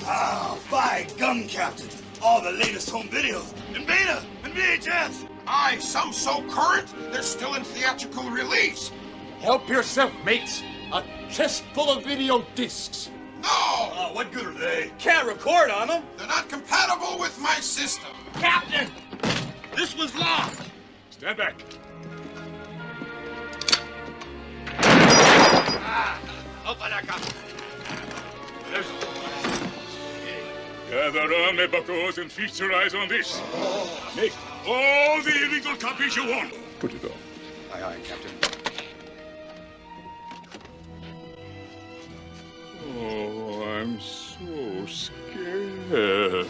Ah, by gum, Captain. All the latest home videos in beta and VHS. Aye, some so current, they're still in theatrical release. Help yourself, mates. A chest full of video discs. No! What good are they? Can't record on them. They're not compatible with my system. Captain, this was locked. Stand back. Open that up. Gather around, me buckos, and feast your eyes on this. Make all the illegal copies you want. Put it on. Aye, aye, Captain. Oh, I'm so scared.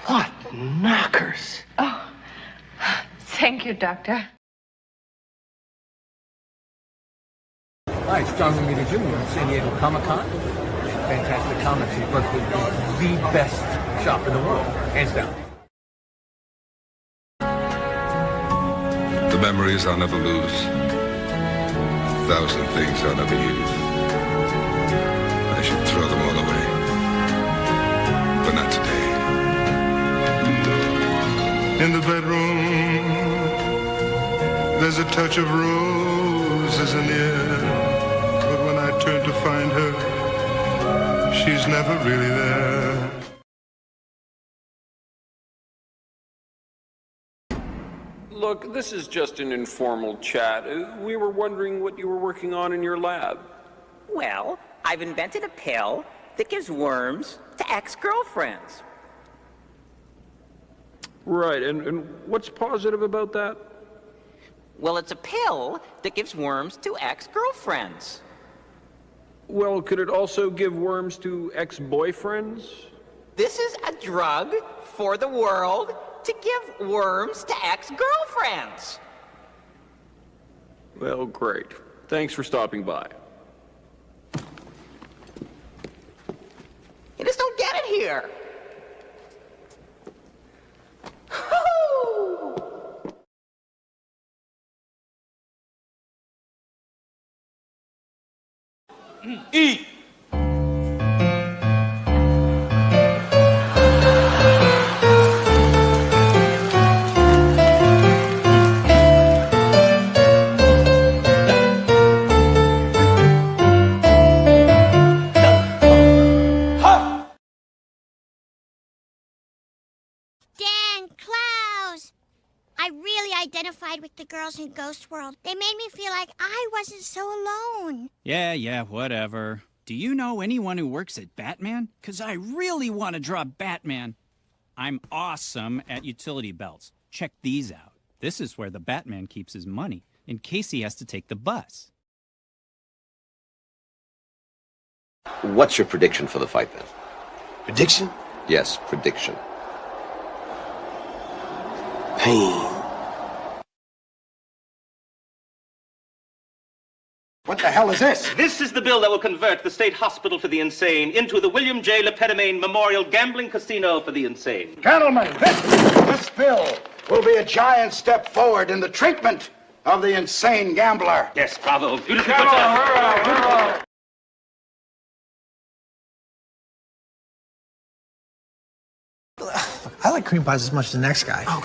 What knockers? Oh, thank you, Doctor. Hi, it's John Romita Jr. at San Diego Comic-Con. Fantastic Comics in Berkeley, the best shop in the world, hands down. The memories I'll never lose. 1,000 things I'll never use. I should throw them all away. But not today. In the bedroom, there's a touch of roses in the air. But when I turn to find her, she's never really there. Look, this is just an informal chat. We were wondering what you were working on in your lab. Well, I've invented a pill that gives worms to ex-girlfriends. Right, and what's positive about that? Well, it's a pill that gives worms to ex-girlfriends. Well, could it also give worms to ex-boyfriends? This is a drug for the world to give worms to ex-girlfriends. Well, great. Thanks for stopping by. You just don't get it here. Eat. Dan, Klaus! I really identified with the girls in Ghost World. They made me feel like I wasn't so alone. Yeah, whatever. Do you know anyone who works at Batman? 'Cause I really want to draw Batman. I'm awesome at utility belts. Check these out. This is where the Batman keeps his money, in case he has to take the bus. What's your prediction for the fight, then? Prediction? Yes, prediction. Pain. What the hell is this? This is the bill that will convert the State Hospital for the Insane into the William J. Lepedimane Memorial Gambling Casino for the Insane. Gentlemen, this bill will be a giant step forward in the treatment of the insane gambler. Yes, bravo. Beautifully put down. I like cream pies as much as the next guy. Oh,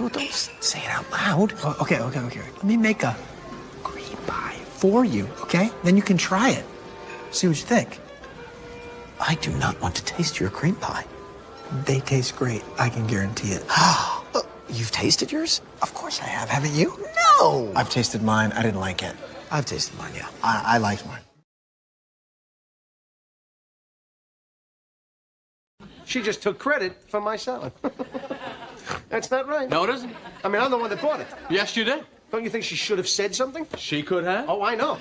don't say it out loud. Oh, okay. Let me make a cream pie for you, okay? Then you can try it. See what you think. I do not want to taste your cream pie. They taste great. I can guarantee it. You've tasted yours? Of course I have. Haven't you? No. I've tasted mine. I didn't like it. I've tasted mine, yeah. I liked mine. She just took credit for my salad. That's not right. No, it isn't. I mean, I'm the one that bought it. Yes, you did. Don't you think she should have said something? She could have. Oh, I know.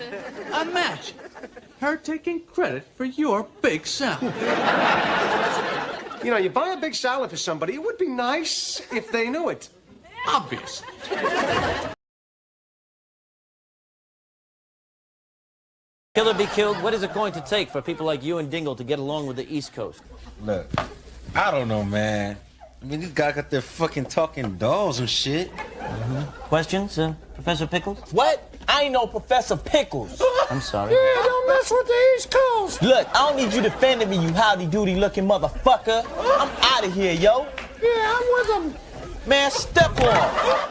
Imagine her taking credit for your big salad. You know, you buy a big salad for somebody, it would be nice if they knew it. Obviously. Kill or be killed, what is it going to take for people like you and Dingle to get along with the East Coast? Look, I don't know, man. I mean, these guys got their fucking talking dolls and shit. Questions, Professor Pickles? What? I ain't no Professor Pickles. I'm sorry. Yeah, don't mess with the East Coast. Look, I don't need you defending me, you howdy-doody looking motherfucker. I'm out of here, yo. Yeah, I'm with him. Man, step off.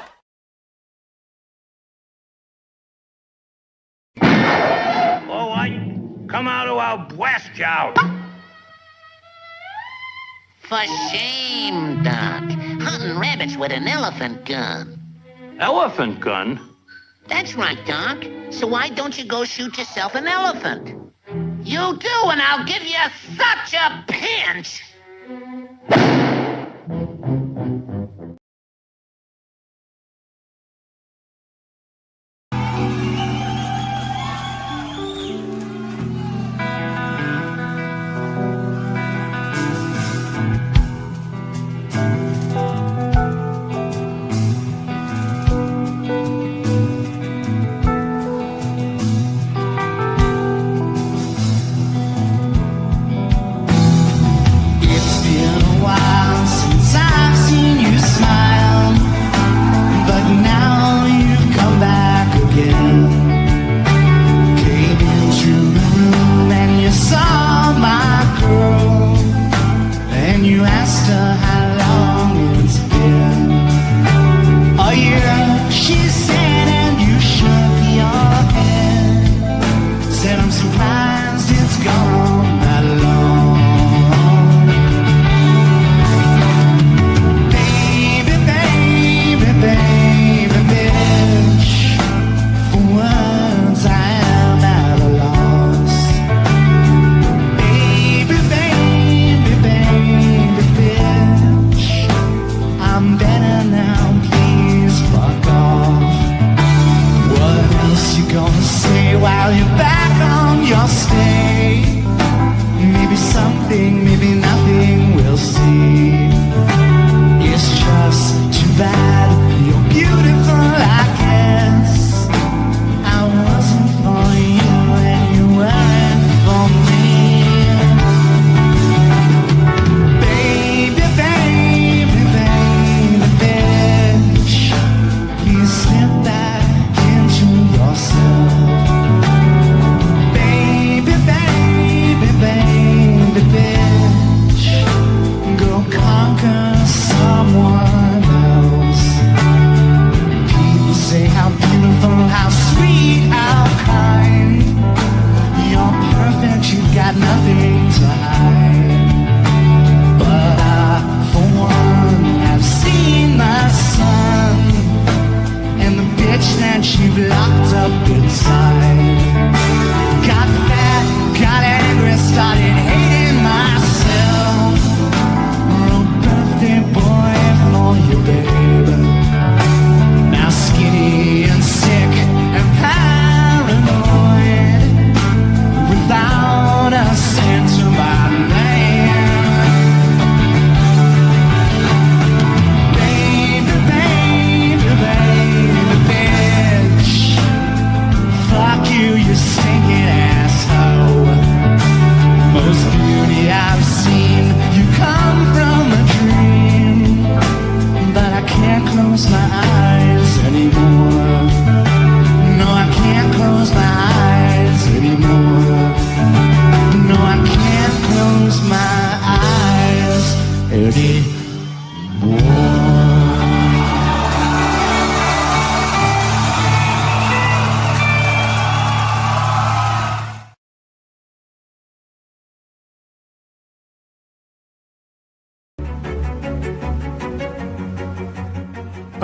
All right, come out or I'll blast you out. For shame, Doc. Hunting rabbits with an elephant gun. Elephant gun? That's right, Doc. So why don't you go shoot yourself an elephant? You do, and I'll give you such a pinch!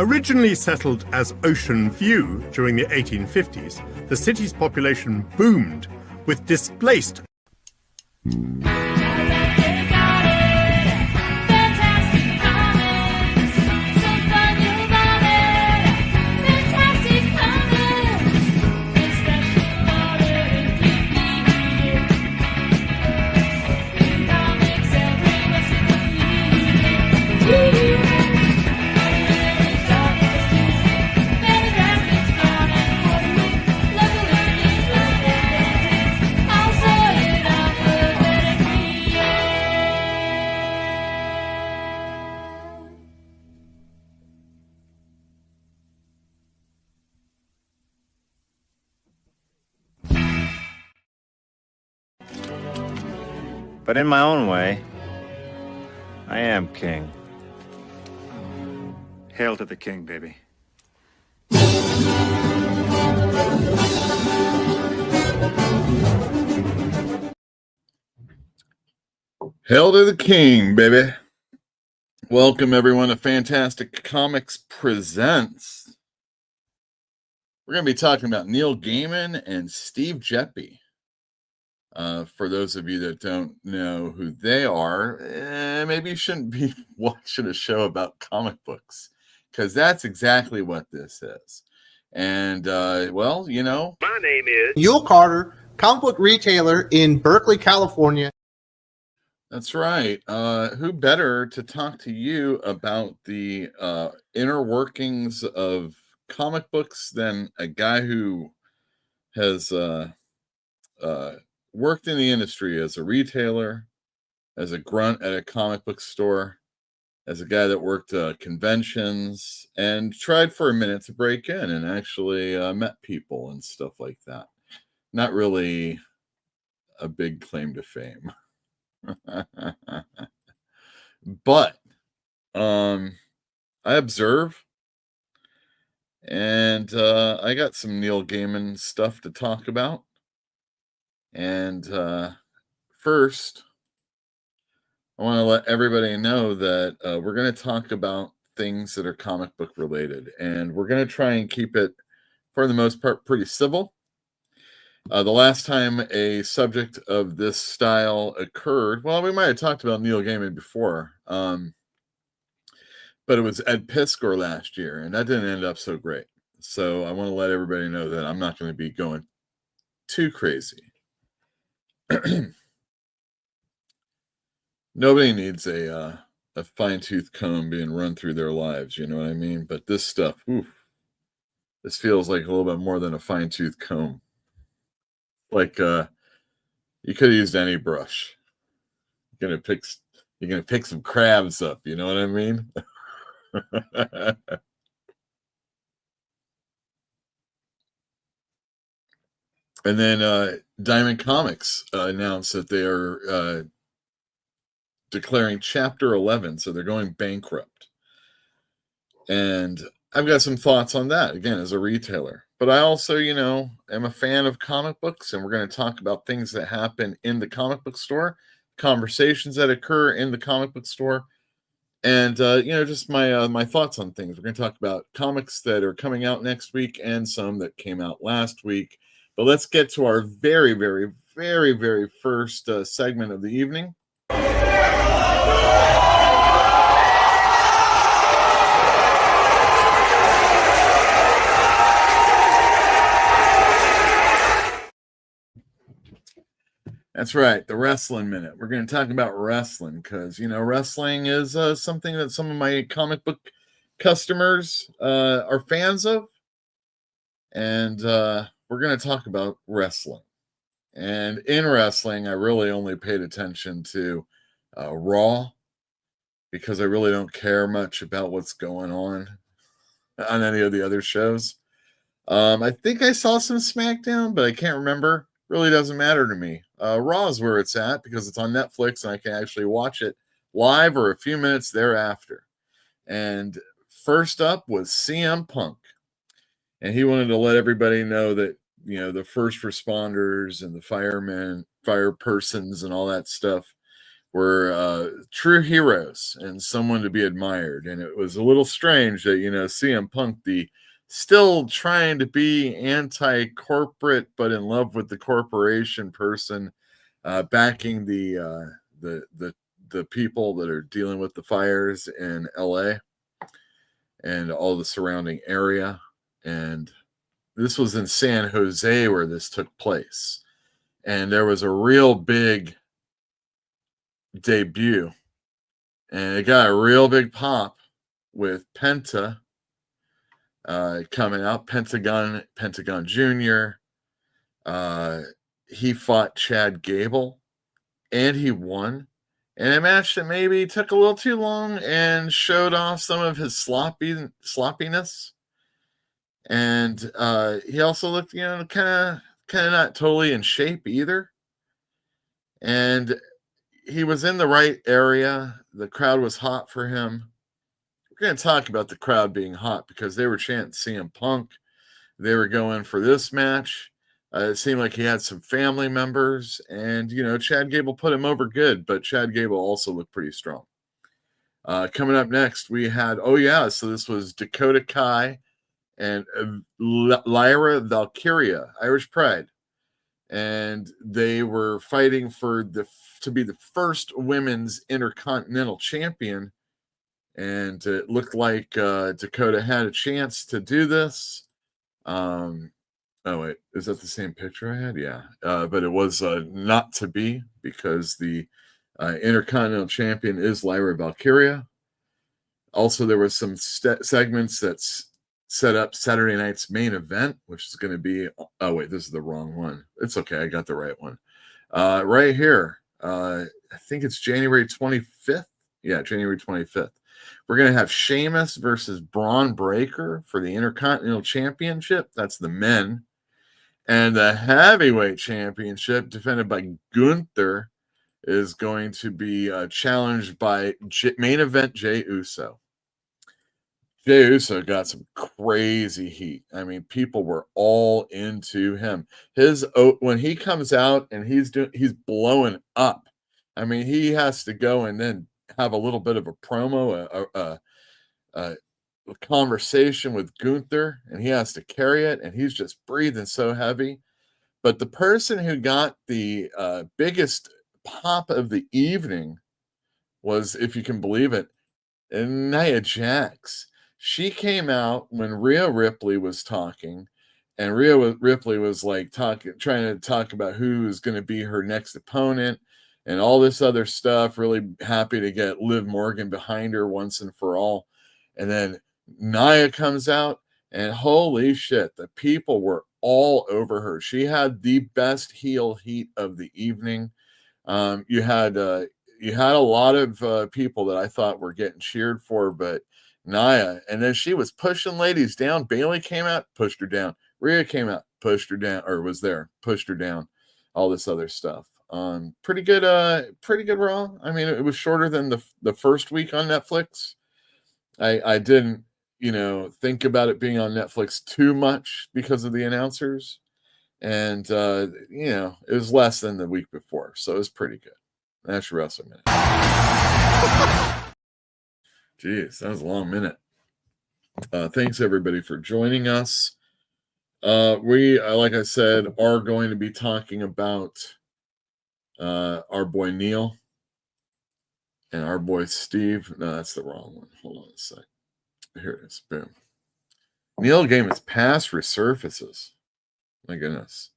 Originally settled as Ocean View during the 1850s, the city's population boomed with displaced But in my own way, I am king. Hail to the king, baby. Hail to the king, baby. Welcome, everyone, to Fantastic Comics Presents. We're going to be talking about Neil Gaiman and Steve Geppi. For those of you that don't know who they are, maybe you shouldn't be watching a show about comic books, because that's exactly what this is. And, well, you know. My name is Yule Carter, comic book retailer in Berkeley, California. That's right. Who better to talk to you about the inner workings of comic books than a guy who has worked in the industry as a retailer, as a grunt at a comic book store, as a guy that worked conventions and tried for a minute to break in and actually met people and stuff like that. Not really a big claim to fame. But I observe, and I got some Neil Gaiman stuff to talk about. And first, I want to let everybody know that we're going to talk about things that are comic book related, and we're going to try and keep it, for the most part, pretty civil. The last time a subject of this style occurred, well, we might have talked about Neil Gaiman before, but it was Ed Piskor last year, and that didn't end up so great. So I want to let everybody know that I'm not going to be going too crazy. Nobody needs a fine-tooth comb being run through their lives, you know what I mean? But this stuff, oof, this feels like a little bit more than a fine-tooth comb. Like you could have used any brush. You're gonna pick some crabs up, you know what I mean? And then Diamond Comics announced that they are declaring Chapter 11, so they're going bankrupt. And I've got some thoughts on that, again, as a retailer. But I also, you know, am a fan of comic books, and we're going to talk about things that happen in the comic book store, conversations that occur in the comic book store, and, you know, just my thoughts on things. We're going to talk about comics that are coming out next week and some that came out last week. But let's get to our very, very, very, very first segment of the evening. That's right, the Wrestling Minute. We're going to talk about wrestling because, you know, wrestling is something that some of my comic book customers are fans of. And we're going to talk about wrestling. And in wrestling, I really only paid attention to Raw because I really don't care much about what's going on any of the other shows. I think I saw some SmackDown, but I can't remember. Really doesn't matter to me. Raw is where it's at because it's on Netflix and I can actually watch it live or a few minutes thereafter. And first up was CM Punk. And he wanted to let everybody know that, you know, the first responders and the firemen, fire persons and all that stuff were true heroes and someone to be admired. And it was a little strange that, you know, CM Punk, the still trying to be anti-corporate but in love with the corporation person, backing the people that are dealing with the fires in LA and all the surrounding area. And this was in San Jose where this took place. And there was a real big debut. And it got a real big pop with Penta coming out, Pentagon Jr. He fought Chad Gable, and he won. And a match that maybe took a little too long and showed off some of his sloppiness. And he also looked, you know, kind of not totally in shape either. And he was in the right area. The crowd was hot for him. We're going to talk about the crowd being hot because they were chanting CM Punk. They were going for this match. It seemed like he had some family members, and Chad Gable put him over good, but Chad Gable also looked pretty strong. Coming up next, we had so this was Dakota Kai and Lyra Valkyria, Irish Pride, and they were fighting to be the first women's Intercontinental Champion, and it looked like Dakota had a chance to do this. Oh, wait, is that the same picture I had? Yeah. But it was not to be because the Intercontinental Champion is Lyra Valkyria. Also, there were some segments that's set up Saturday night's main event, which is going to be, oh, wait, this is the wrong one. It's okay. I got the right one. Right here. I think it's January 25th. Yeah, January 25th. We're going to have Sheamus versus Braun Breaker for the Intercontinental Championship. That's the men. And the heavyweight championship, defended by Gunther, is going to be challenged by main event Jey Uso. Jey Uso got some crazy heat. I mean, people were all into him. When he comes out and he's blowing up. I mean, he has to go and then have a little bit of a promo, a conversation with Gunther, and he has to carry it, and he's just breathing so heavy. But the person who got the biggest pop of the evening was, if you can believe it, Nia Jax. She came out when Rhea Ripley was talking, and Rhea Ripley was like trying to talk about who is going to be her next opponent and all this other stuff. Really happy to get Liv Morgan behind her once and for all. And then Nia comes out, and holy shit, the people were all over her. She had the best heel heat of the evening. You had a lot of people that I thought were getting cheered for, but Nia, and then she was pushing ladies down. Bayley came out, pushed her down. Rhea came out, pushed her down, or was there, pushed her down. All this other stuff. Pretty good Raw. I mean, it was shorter than the first week on Netflix. I didn't, think about it being on Netflix too much because of the announcers. And, it was less than the week before. So it was pretty good. That's your wrestling minute. Jeez, that was a long minute. Thanks, everybody, for joining us. We, like I said, are going to be talking about our boy Neil and our boy Steve. No, that's the wrong one. Hold on a sec. Here it is. Boom. Neil Gaiman's past resurfaces. My goodness.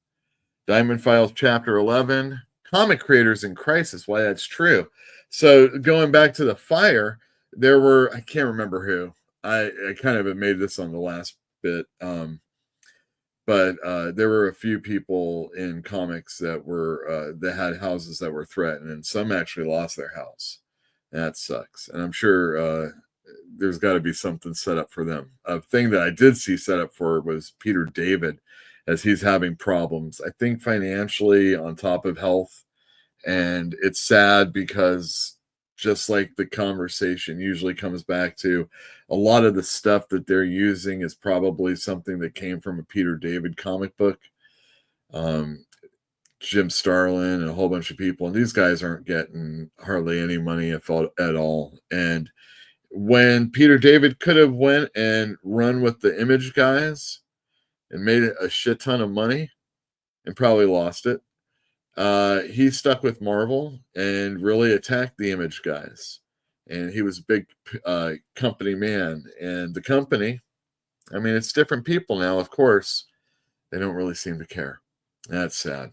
Diamond Files Chapter 11. Comic creators in crisis. Why that's true. So going back to the fire, there were, I can't remember who. I kind of made this on the last bit. But there were a few people in comics that were that had houses that were threatened, and some actually lost their house. That sucks. And I'm sure there's got to be something set up for them. A thing that I did see set up for was Peter David, as he's having problems, I think financially on top of health. And it's sad because just like the conversation usually comes back to, a lot of the stuff that they're using is probably something that came from a Peter David comic book. Jim Starlin and a whole bunch of people, and these guys aren't getting hardly any money at all. And when Peter David could have went and run with the Image guys and made a shit ton of money and probably lost it, he stuck with Marvel and really attacked the Image guys. And he was a big company man. And the company, I mean, it's different people now, of course. They don't really seem to care. That's sad.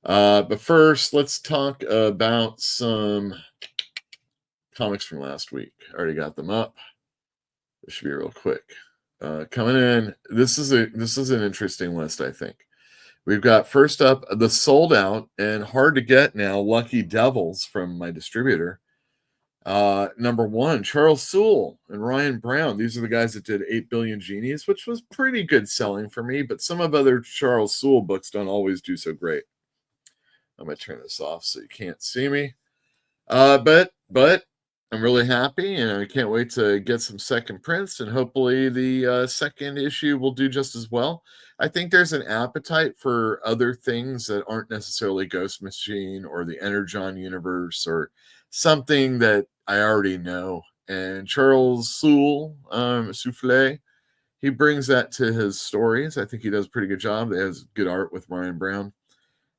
But first, let's talk about some comics from last week. I already got them up. This should be real quick. Coming in, this is an interesting list, I think. We've got first up the sold out and hard to get now Lucky Devils from my distributor. Number one, Charles Soule and Ryan Brown. These are the guys that did 8 Billion Genies, which was pretty good selling for me, but some of other Charles Soule books don't always do so great. I'm going to turn this off so you can't see me. But I'm really happy, and I can't wait to get some second prints, and hopefully the second issue will do just as well. I think there's an appetite for other things that aren't necessarily Ghost Machine or the Energon universe or something that I already know. And Charles Souffle, he brings that to his stories. I think he does a pretty good job. He has good art with Ryan Brown.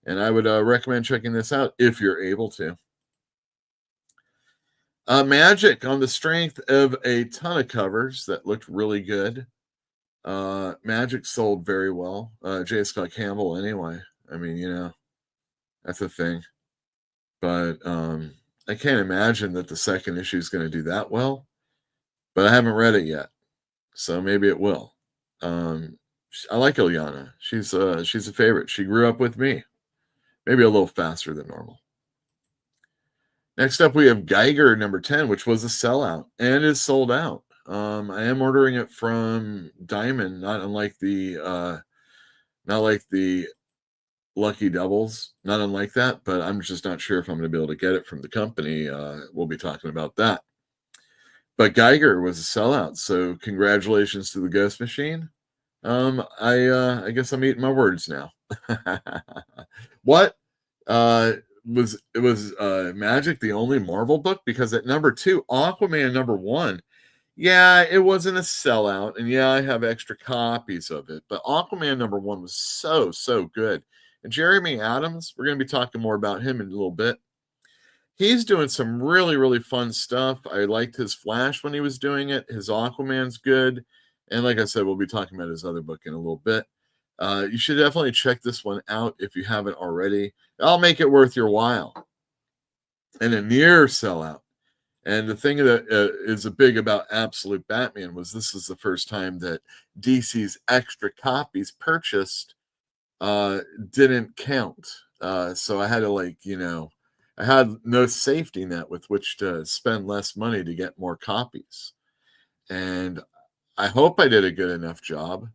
And I would recommend checking this out if you're able to. Magic, on the strength of a ton of covers that looked really good. Magic sold very well. J. Scott Campbell, anyway. I mean, you know, that's a thing. But I can't imagine that the second issue is going to do that well. But I haven't read it yet, so maybe it will. I like Ilyana. She's a favorite. She grew up with me. Maybe a little faster than normal. Next up, we have Geiger number 10, which was a sellout and is sold out. I am ordering it from Diamond, not unlike the Lucky Doubles, not unlike that, but I'm just not sure if I'm going to be able to get it from the company. We'll be talking about that. But Geiger was a sellout, so congratulations to the Ghost Machine. I guess I'm eating my words now. What? Was Magic the only Marvel book? Because at number 2, Aquaman number 1, yeah, it wasn't a sellout, and yeah, I have extra copies of it, but Aquaman number 1 was so good. And Jeremy Adams, we're going to be talking more about him in a little bit. He's doing some really fun stuff. I liked his Flash when he was doing it. His Aquaman's good, and like I said, we'll be talking about his other book in a little bit. You should definitely check this one out if you haven't already. I'll make it worth your while. And a near sellout. And the thing that is a big about Absolute Batman was this is the first time that DC's extra copies purchased didn't count. So I had to I had no safety net with which to spend less money to get more copies. And I hope I did a good enough job.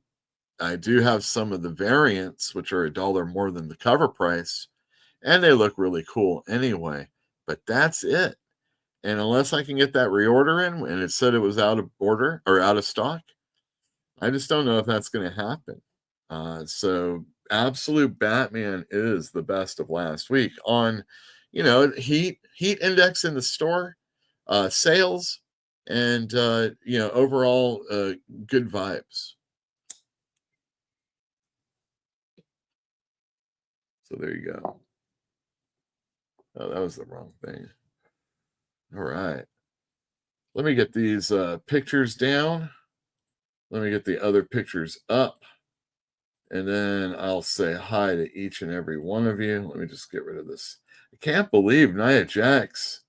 I do have some of the variants, which are $1 more than the cover price, and they look really cool anyway. But that's it. And unless I can get that reorder in, and it said it was out of order or out of stock, I just don't know if that's going to happen. So Absolute Batman is the best of last week on, heat index in the store, sales, and overall good vibes. So there you go. Oh, that was the wrong thing. All right. Let me get these pictures down. Let me get the other pictures up. And then I'll say hi to each and every one of you. Let me just get rid of this. I can't believe Nia Jax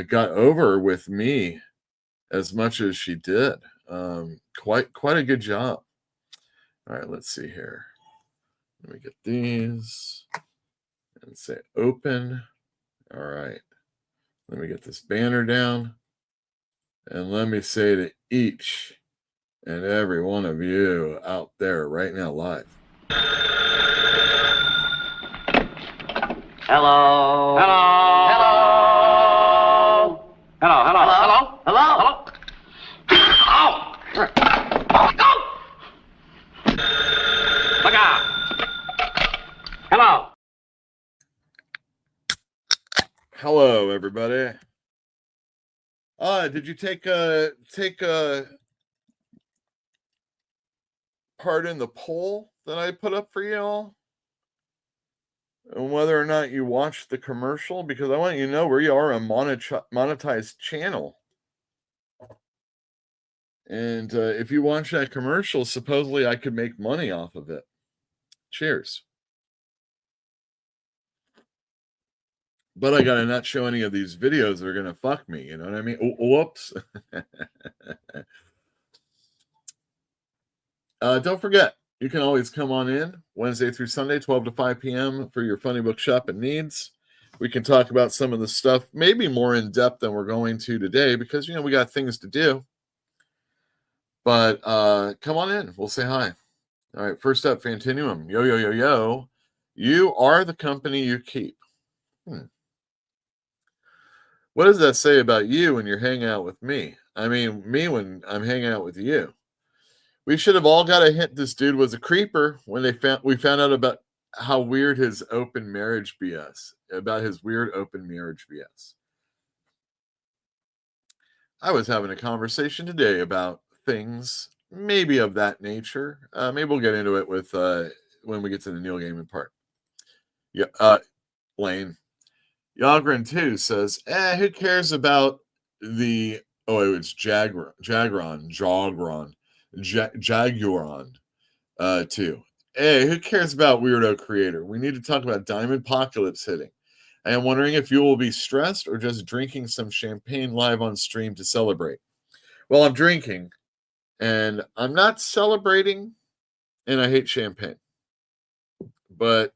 got over with me as much as she did. Quite a good job. All right, let's see here. Let me get these and say open. All right. Let me get this banner down. And let me say to each and every one of you out there right now live. Hello. Hello. Hello. Hello. Hello. Hello. Hello. Hello. Oh. Go. Look out. Hello. Hello, everybody. Did you take part in the poll that I put up for y'all? And whether or not you watched the commercial, because I want you to know where you are a monetized channel. And if you watch that commercial, supposedly I could make money off of it. Cheers. But I gotta not show any of these videos that are gonna fuck me. You know what I mean? Oh, whoops. Don't forget, you can always come on in Wednesday through Sunday, 12 to 5 p.m. for your funny book shopping needs. We can talk about some of the stuff, maybe more in depth than we're going to today, because we got things to do. But come on in. We'll say hi. All right. First up, Fantinuum. Yo, yo, yo, yo. You are the company you keep. What does that say about you when you're hanging out with me? I mean, me when I'm hanging out with you. We should have all got a hint this dude was a creeper when we found out about how weird his open marriage BS, about his weird open marriage BS. I was having a conversation today about things maybe of that nature. Maybe we'll get into it with when we get to the Neil Gaiman part. Yeah, Lane. Yagran too says, who cares about the it's Jaguaron too. Hey, who cares about Weirdo Creator? We need to talk about Diamond Apocalypse hitting. I am wondering if you will be stressed or just drinking some champagne live on stream to celebrate. Well, I'm drinking, and I'm not celebrating, and I hate champagne. But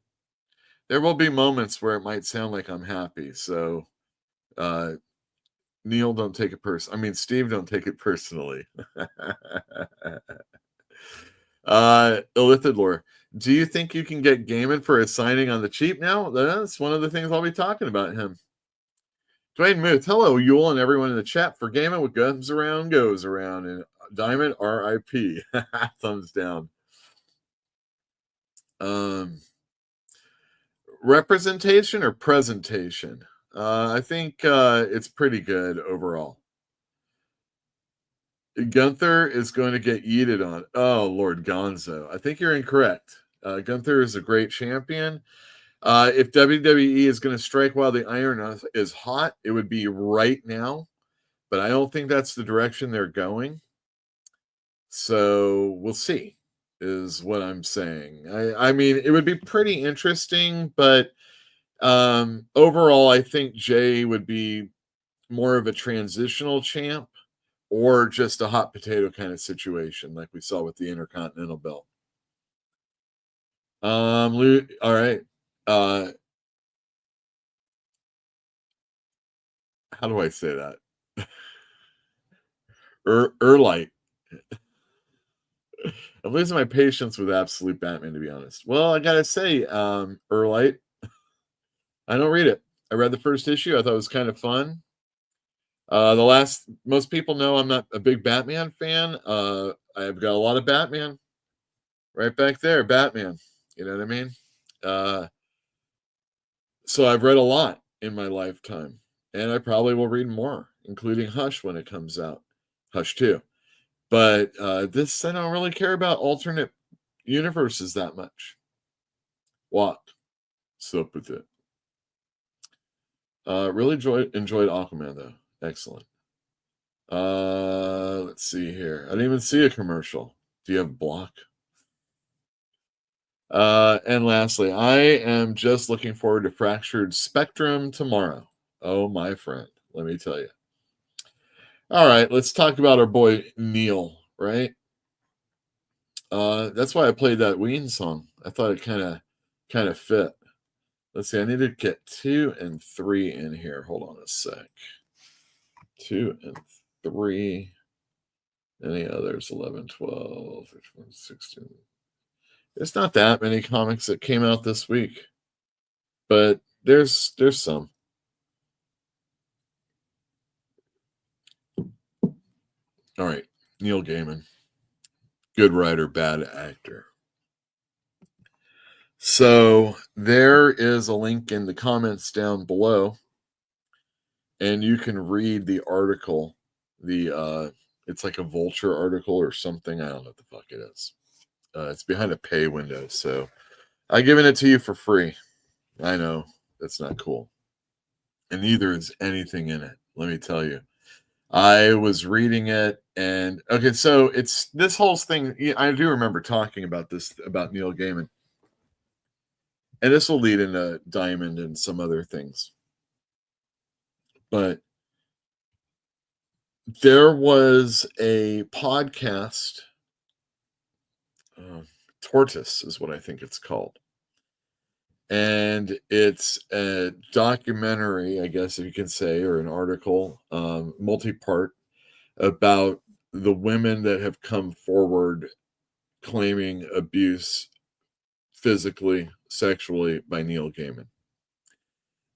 there will be moments where it might sound like I'm happy. So, Neil, don't take it personally. I mean, Steve, don't take it personally. Illithidlore, do you think you can get Gaiman for a signing on the cheap now? That's one of the things I'll be talking about him. Dwayne Muth, hello, Yule and everyone in the chat. For Gaiman, what comes around goes around. And Diamond, RIP. Thumbs down. Representation or presentation? I think it's pretty good overall. Gunther is going to get yeeted on. Oh, Lord Gonzo. I think you're incorrect. Gunther is a great champion. If WWE is going to strike while the iron is hot, it would be right now. But I don't think that's the direction they're going. So we'll see, is what I'm saying. I mean, it would be pretty interesting, but overall, I think Jay would be more of a transitional champ or just a hot potato kind of situation like we saw with the Intercontinental belt. All right. How do I say that? Erlight. I'm losing my patience with Absolute Batman, to be honest. Well, I gotta say, Erlight, I don't read it. I read the first issue. I thought it was kind of fun. Most people know I'm not a big Batman fan. I've got a lot of Batman right back there. Batman, you know what I mean? So I've read a lot in my lifetime, and I probably will read more, including Hush when it comes out. Hush 2. But this, I don't really care about alternate universes that much. What? What's up with it? Really enjoyed Aquaman, though. Excellent. Let's see here. I didn't even see a commercial. Do you have block? And lastly, I am just looking forward to Fractured Spectrum tomorrow. Oh, my friend, let me tell you. All right, let's talk about our boy Neil, right? That's why I played that Ween song. I thought it kind of fit. Let's see, I need to get 2 and 3 in here. Hold on a sec. 2 and 3. Any others? 11, 12, 13, 16. There's not that many comics that came out this week, but there's some. All right, Neil Gaiman. Good writer, bad actor. So there is a link in the comments down below, and you can read the article. It's like a Vulture article or something. I don't know what the fuck it is. It's behind a pay window, so I'm giving it to you for free. I know that's not cool, and neither is anything in it. Let me tell you. I was reading it, and okay, so it's this whole thing. I do remember talking about this about Neil Gaiman, and this will lead into Diamond and some other things. But there was a podcast, Tortoise is what I think it's called. And it's a documentary, I guess if you can say, or an article, multi-part, about the women that have come forward claiming abuse physically, sexually by Neil Gaiman.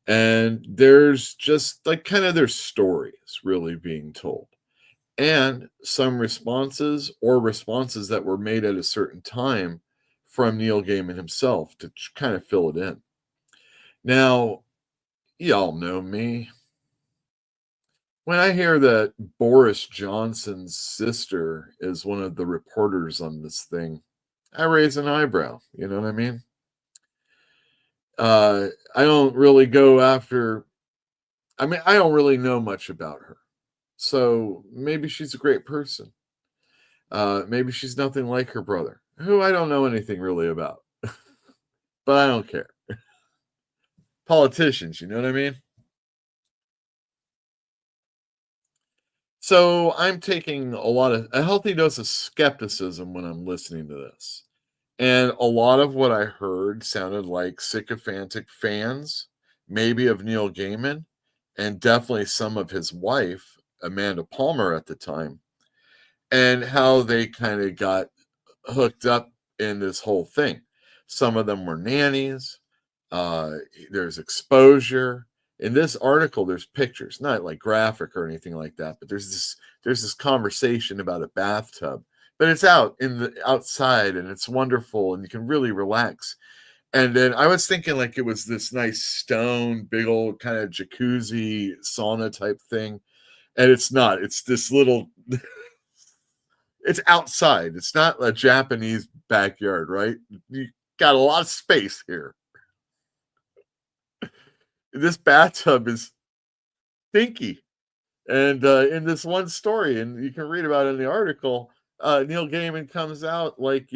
And there's just like kind of their stories really being told. And some responses or responses that were made at a certain time from Neil Gaiman himself to kind of fill it in. Now, y'all know me. When I hear that Boris Johnson's sister is one of the reporters on this thing, I raise an eyebrow. You know what I mean? I don't really go after, I mean, I don't really know much about her. So maybe she's a great person. Maybe she's nothing like her brother, who I don't know anything really about. But I don't care. Politicians, you know what I mean? So I'm taking a healthy dose of skepticism when I'm listening to this. And a lot of what I heard sounded like sycophantic fans, maybe of Neil Gaiman, and definitely some of his wife, Amanda Palmer, at the time, and how they kind of got hooked up in this whole thing. Some of them were nannies. There's exposure. In this article, there's pictures, not like graphic or anything like that, but there's this conversation about a bathtub, but it's outside and it's wonderful and you can really relax. And then I was thinking like it was this nice stone, big old kind of jacuzzi sauna type thing, and it's not. It's this little. It's outside. It's not a Japanese backyard, right? You got a lot of space here. This bathtub is stinky. And in this one story, and you can read about it in the article, Neil Gaiman comes out like,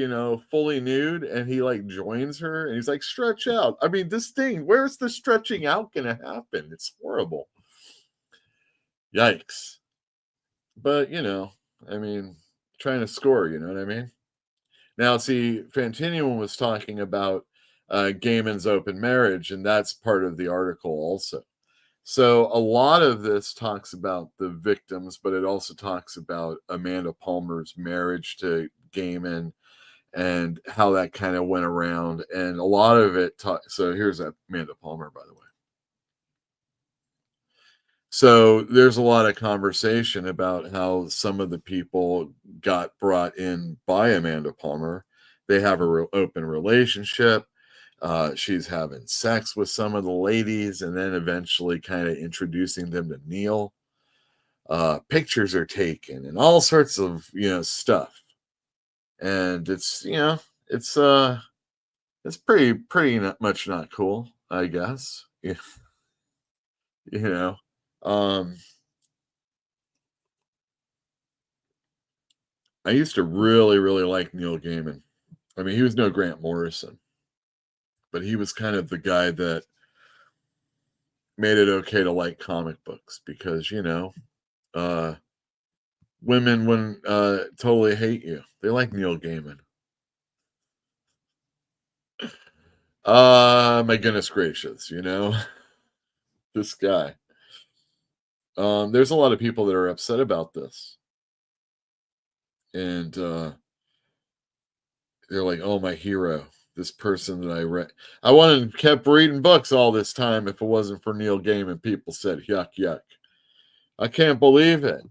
fully nude, and he like joins her and he's like, stretch out. I mean, this thing, where's the stretching out going to happen? It's horrible. Yikes. But, I mean, trying to score, you know what I mean? Now, see, Fantinian was talking about Gaiman's open marriage, and that's part of the article also. So a lot of this talks about the victims, but it also talks about Amanda Palmer's marriage to Gaiman and how that kind of went around. And a lot of it, so here's Amanda Palmer, by the way. So there's a lot of conversation about how some of the people got brought in by Amanda Palmer. They have an open relationship. She's having sex with some of the ladies and then eventually kind of introducing them to Neil. Pictures are taken and all sorts of, stuff. And it's pretty much not cool, I guess. I used to really, really like Neil Gaiman. I mean, he was no Grant Morrison, but he was kind of the guy that made it okay to like comic books because, women wouldn't totally hate you. They like Neil Gaiman. My goodness gracious, this guy. There's a lot of people that are upset about this. And they're like, oh, my hero, this person that I read. I wanted kept reading books all this time if it wasn't for Neil Gaiman. People said, yuck, yuck. I can't believe it.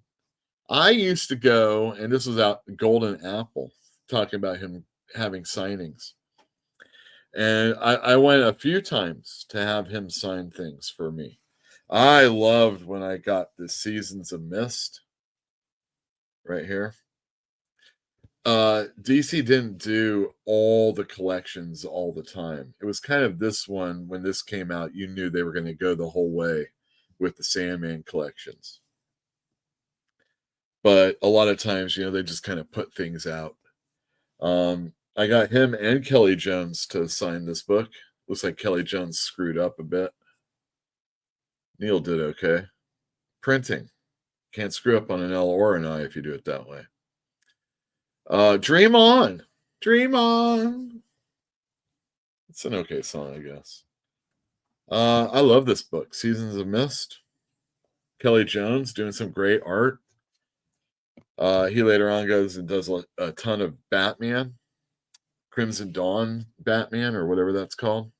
I used to go, and this was out Golden Apple, talking about him having signings. And I went a few times to have him sign things for me. I loved when I got the Seasons of Mist right here. DC didn't do all the collections all the time. It was kind of this one, when this came out, you knew they were going to go the whole way with the Sandman collections. But a lot of times, they just kind of put things out. I got him and Kelly Jones to sign this book. Looks like Kelly Jones screwed up a bit. Neil did okay. Printing. Can't screw up on an L or an I if you do it that way. Dream On. Dream On. It's an okay song, I guess. I love this book. Seasons of Mist. Kelly Jones doing some great art. He later on goes and does a ton of Batman. Crimson Dawn Batman or whatever that's called.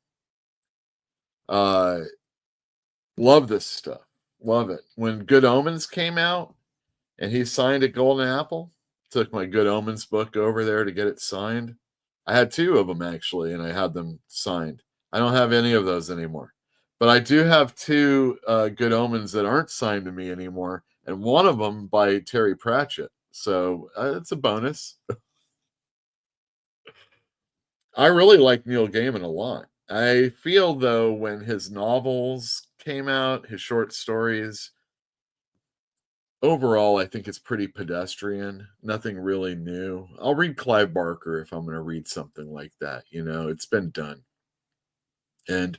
Love this stuff. Love it. When Good Omens came out and he signed at Golden Apple, took my Good Omens book over there to get it signed. I had 2 of them actually, and I had them signed. I don't have any of those anymore. But I do have 2 Good Omens that aren't signed to me anymore, and one of them by Terry Pratchett. So it's a bonus. I really like Neil Gaiman a lot. I feel, though, when his novels came out, his short stories, overall, I think it's pretty pedestrian. Nothing really new. I'll read Clive Barker if I'm going to read something like that. You know, it's been done. And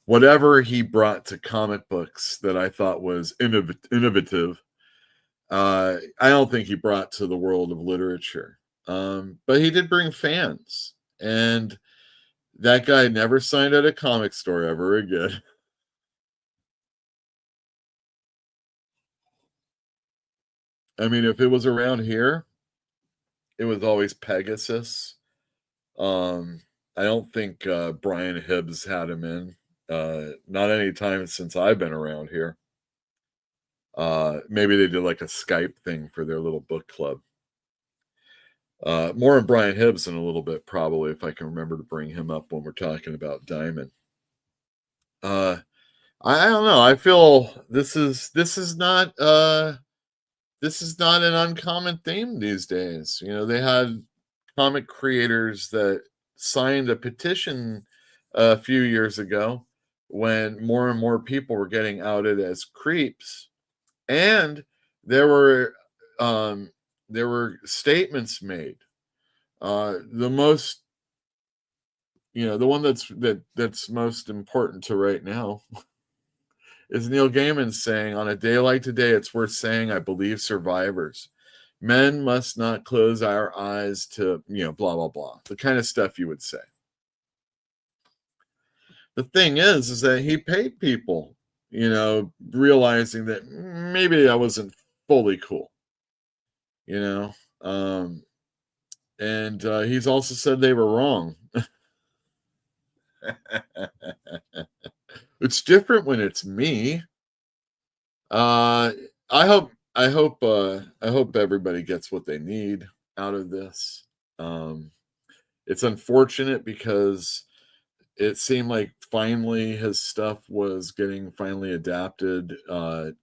whatever he brought to comic books that I thought was innovative, I don't think he brought to the world of literature. But he did bring fans. And that guy never signed at a comic store ever again. I mean, if it was around here, it was always Pegasus. I don't think Brian Hibbs had him in. Not any time since I've been around here. Maybe they did like a Skype thing for their little book club. More on Brian Hibbs in a little bit, probably, if I can remember to bring him up when we're talking about Diamond. I don't know. I feel this is not an uncommon theme these days. You know, they had comic creators that signed a petition a few years ago when more and more people were getting outed as creeps, and there were statements made. The most, the one that's most important to right now is Neil Gaiman saying, on a day like today, it's worth saying, I believe survivors. Men must not close our eyes to, blah, blah, blah. The kind of stuff you would say. The thing is that he paid people, realizing that maybe that wasn't fully cool, and he's also said they were wrong. It's different when it's me. I hope everybody gets what they need out of this. It's unfortunate because it seemed like finally his stuff was getting finally adapted to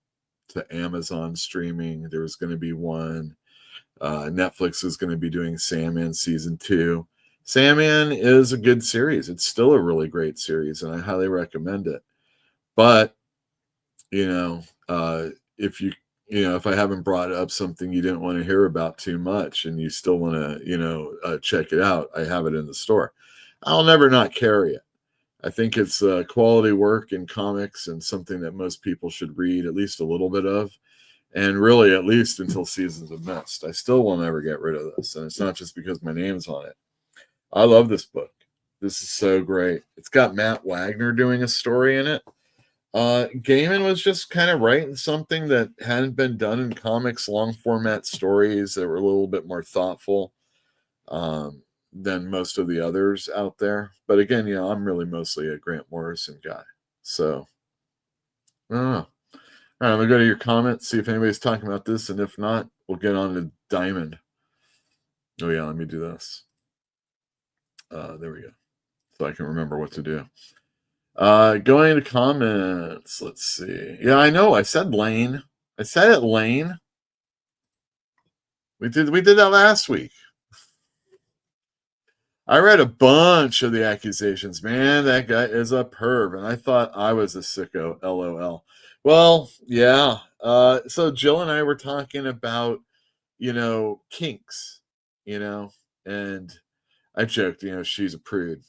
Amazon streaming. There was going to be one. Netflix is going to be doing Sandman season 2. Sandman is a good series. It's still a really great series, and I highly recommend it. But if I haven't brought up something you didn't want to hear about too much, and you still want to check it out, I have it in the store. I'll never not carry it. I think it's quality work in comics and something that most people should read at least a little bit of, and really at least until Seasons of Mist. I still will never get rid of this, and it's not just because my name's on it. I love this book. This is so great. It's got Matt Wagner doing a story in it. Gaiman was just kind of writing something that hadn't been done in comics, long format stories that were a little bit more thoughtful than most of the others out there. But again, I'm really mostly a Grant Morrison guy. So, I don't know. All right, I'm going to go to your comments, see if anybody's talking about this. And if not, we'll get on to Diamond. Oh, yeah, let me do this. There we go. So I can remember what to do. Going to comments. Let's see. Yeah, I know. I said Lane. I said it, Lane. We did that last week. I read a bunch of the accusations. Man, that guy is a perv, and I thought I was a sicko. LOL. Well, yeah. So Jill and I were talking about, kinks, and I joked, she's a prude.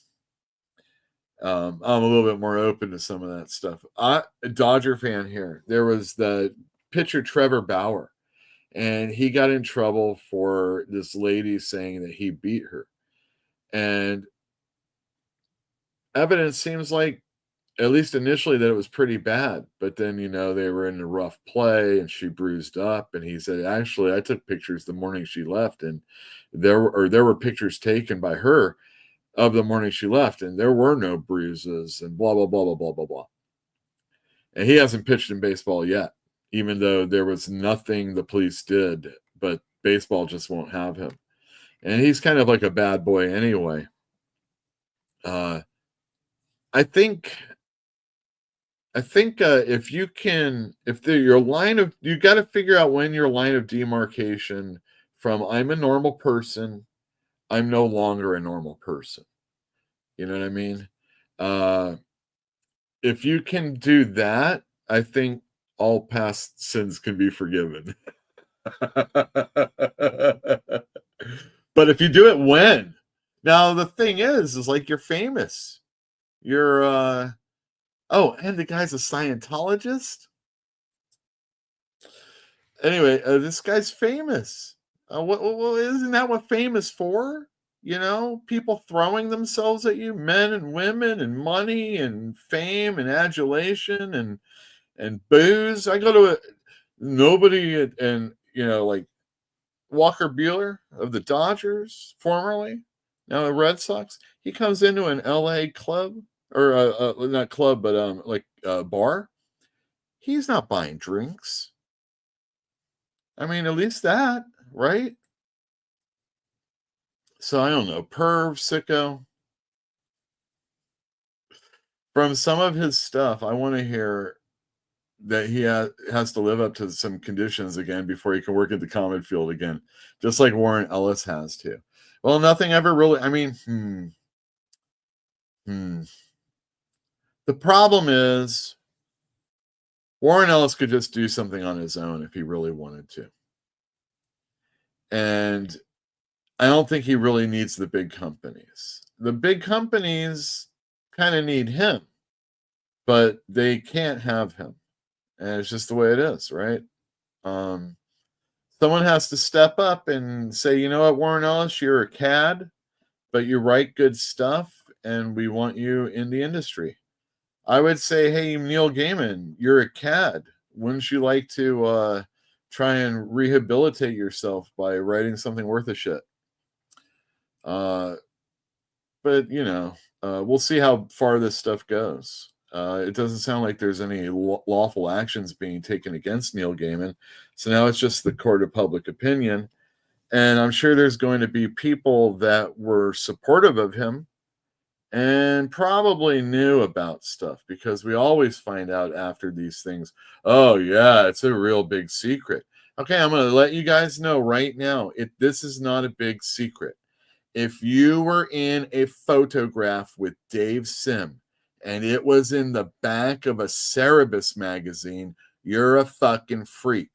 I'm a little bit more open to some of that stuff. A Dodger fan here. There was the pitcher Trevor Bauer, and he got in trouble for this lady saying that he beat her. And evidence seems like, at least initially, that it was pretty bad. But then, they were in a rough play and she bruised up. And he said, actually, I took pictures the morning she left, and there were pictures taken by her. of the morning she left, and there were no bruises and blah, blah, blah, blah, blah, blah, blah. And he hasn't pitched in baseball yet, even though there was nothing the police did, but baseball just won't have him. And he's kind of like a bad boy anyway. I think if your line of, you got to figure out when your line of demarcation from I'm a normal person, I'm no longer a normal person. You know what I mean? If you can do that, I think all past sins can be forgiven. But if you do it when? Now the thing is like you're famous. You're oh, and the guy's a Scientologist. Anyway, this guy's famous. What isn't that what fame is for? You know, people throwing themselves at you, men and women, and money and fame and adulation and booze. I go to nobody and you know, like Walker Buehler of the Dodgers, formerly, now the Red Sox. He comes into an LA club or not club, but like a bar. He's not buying drinks. I mean, at least that, right? So I don't know, perv, sicko. From some of his stuff, I want to hear that he has to live up to some conditions again before he can work at the common field again, just like Warren Ellis has to. Well, nothing ever really, I mean, The problem is Warren Ellis could just do something on his own if he really wanted to. And I don't think he really needs the big companies. The big companies kind of need him, but they can't have him. And it's just the way it is, right? Someone has to step up and say, you know what, Warren Ellis, you're a cad, but you write good stuff, and we want you in the industry. I would say, hey, Neil Gaiman, you're a cad. Wouldn't you like to try and rehabilitate yourself by writing something worth a shit? But, you know, we'll see how far this stuff goes. It doesn't sound like there's any lawful actions being taken against Neil Gaiman. So now it's just the court of public opinion. And I'm sure there's going to be people that were supportive of him and probably knew about stuff, because we always find out after these things, oh, yeah, it's a real big secret. Okay, I'm going to let you guys know right now, this is not a big secret. If you were in a photograph with Dave Sim and it was in the back of a Cerebus magazine, you're a fucking freak.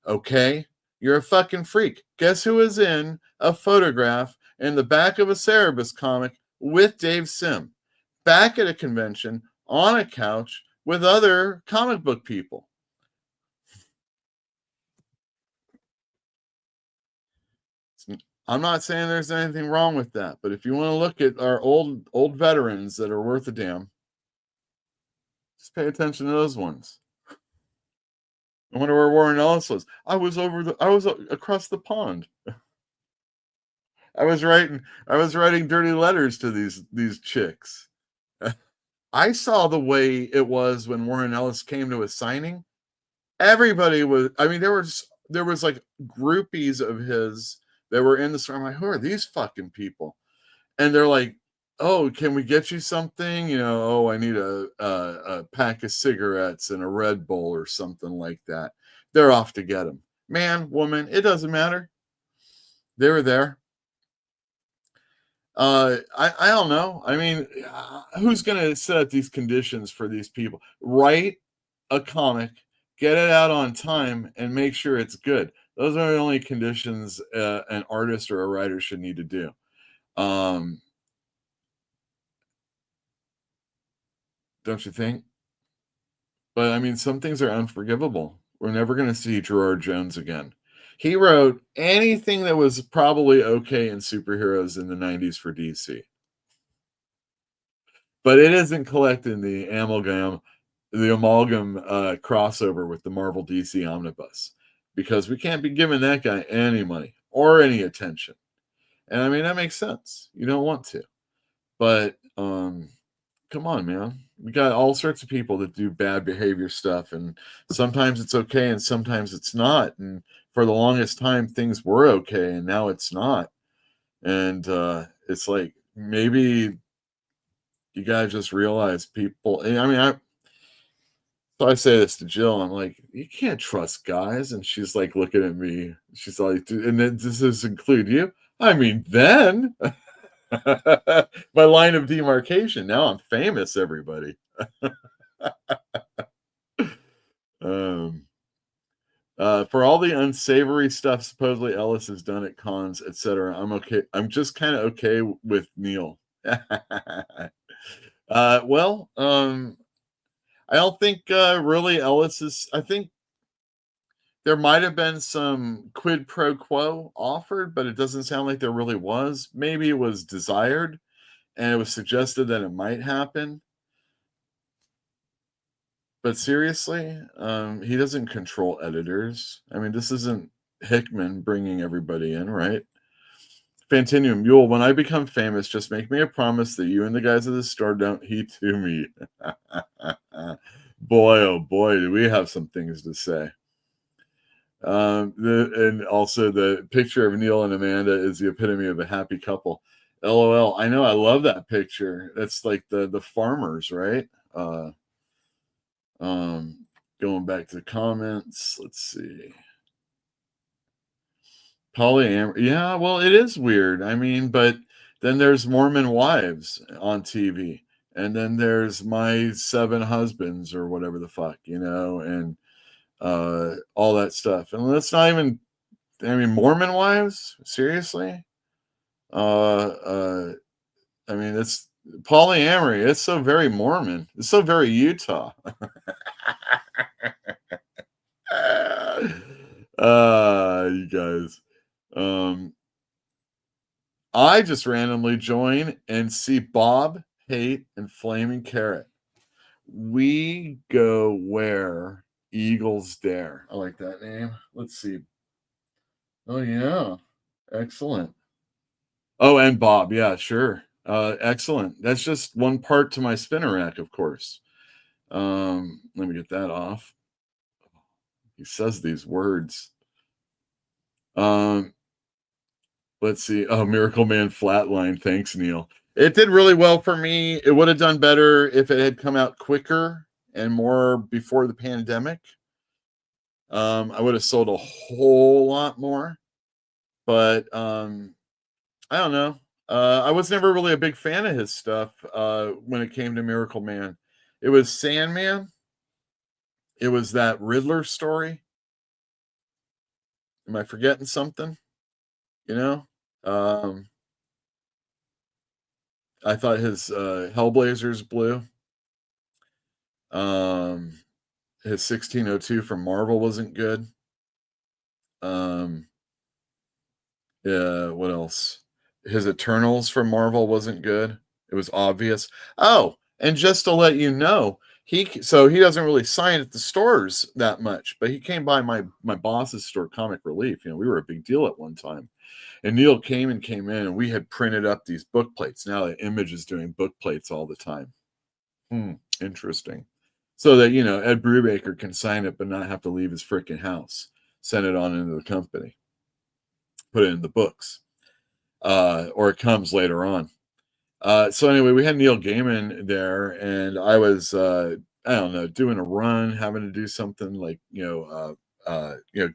Okay? You're a fucking freak. Guess who is in a photograph in the back of a Cerebus comic with Dave Sim? Back at a convention on a couch with other comic book people. I'm not saying there's anything wrong with that, but if you want to look at our old veterans that are worth a damn, just pay attention to those ones. I wonder where Warren Ellis was. I was across the pond. I was writing dirty letters to these chicks. I saw the way it was when Warren Ellis came to a signing. Everybody was, I mean, there was like groupies of his that were in the store. I'm like, who are these fucking people? And they're like, oh, can we get you something? You know, oh, I need a pack of cigarettes and a Red Bull or something like that. They're off to get them. Man, woman, it doesn't matter. They were there. I don't know. I mean, who's going to set up these conditions for these people? Write a comic, get it out on time, and make sure it's good. Those are the only conditions an artist or a writer should need to do. Don't you think? But I mean, some things are unforgivable. We're never going to see Gerard Jones again. He wrote anything that was probably okay in superheroes in the 90s for DC. But it isn't collecting the amalgam crossover with the Marvel DC Omnibus, because we can't be giving that guy any money or any attention. And I mean, that makes sense. You don't want to. But come on, man. We got all sorts of people that do bad behavior stuff, and sometimes it's okay and sometimes it's not. And for the longest time, things were okay, and now it's not. And it's like maybe you gotta just realize people. I mean, so I say this to Jill. I'm like, you can't trust guys, and she's like looking at me. She's like, and then does this include you? I mean, then my line of demarcation. Now I'm famous, everybody. um, for all the unsavory stuff supposedly Ellis has done at cons, etc., I'm okay. I'm just kind of okay with Neil. Well, I don't think really Ellis is. I think there might have been some quid pro quo offered, but it doesn't sound like there really was. Maybe it was desired, and it was suggested that it might happen. But seriously, he doesn't control editors. I mean, this isn't Hickman bringing everybody in, right? Fantinium Mule, when I become famous, just make me a promise that you and the guys at the store don't heat to me. Boy, oh boy, do we have some things to say. And also the picture of Neil and Amanda is the epitome of a happy couple. LOL. I know, I love that picture. That's like the farmers, right? Going back to the comments, let's see. Polyamory. Yeah, well, it is weird. I mean, but then there's Mormon wives on TV, and then there's My Seven Husbands or whatever the fuck, and all that stuff. And that's not even, I mean, Mormon wives? Seriously? I mean, it's polyamory. It's so very Mormon. It's so very Utah. You guys. I just randomly join and see Bob, Hate, and Flaming Carrot. We go where Eagles dare. I like that name. Let's see. Oh, yeah. Excellent. Oh, and Bob. Yeah, sure. Excellent. That's just one part to my spinner rack, of course. Let me get that off. He says these words. Let's see. Oh, Miracle Man Flatline. Thanks, Neil. It did really well for me. It would have done better if it had come out quicker and more before the pandemic. I would have sold a whole lot more, but I don't know. I was never really a big fan of his stuff when it came to Miracle Man. It was Sandman. It was that Riddler story. Am I forgetting something? I thought his Hellblazers blue. His 1602 from Marvel wasn't good. Yeah, what else? His Eternals from Marvel wasn't good. It was obvious. Oh, and just to let you know, he doesn't really sign at the stores that much, but he came by my boss's store, Comic Relief. We were a big deal at one time. And Neil came in, and we had printed up these book plates. Now the Image is doing book plates all the time. Interesting. So that, Ed Brubaker can sign it but not have to leave his freaking house. Send it on into the company. Put it in the books. Or it comes later on. So anyway, we had Neil Gaiman there, and I was, I don't know, doing a run, having to do something like,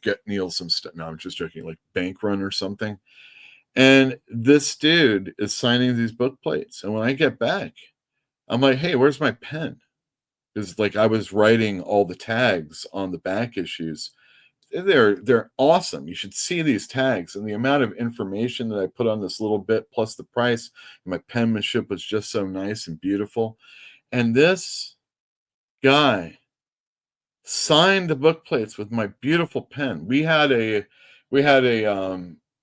get Neil some stuff. No, I'm just joking, like bank run or something. And this dude is signing these book plates. And when I get back, I'm like, hey, where's my pen? Because like I was writing all the tags on the back issues. They're awesome. You should see these tags and the amount of information that I put on this little bit plus the price. My penmanship was just so nice and beautiful. And this guy signed the book plates with my beautiful pen. We had a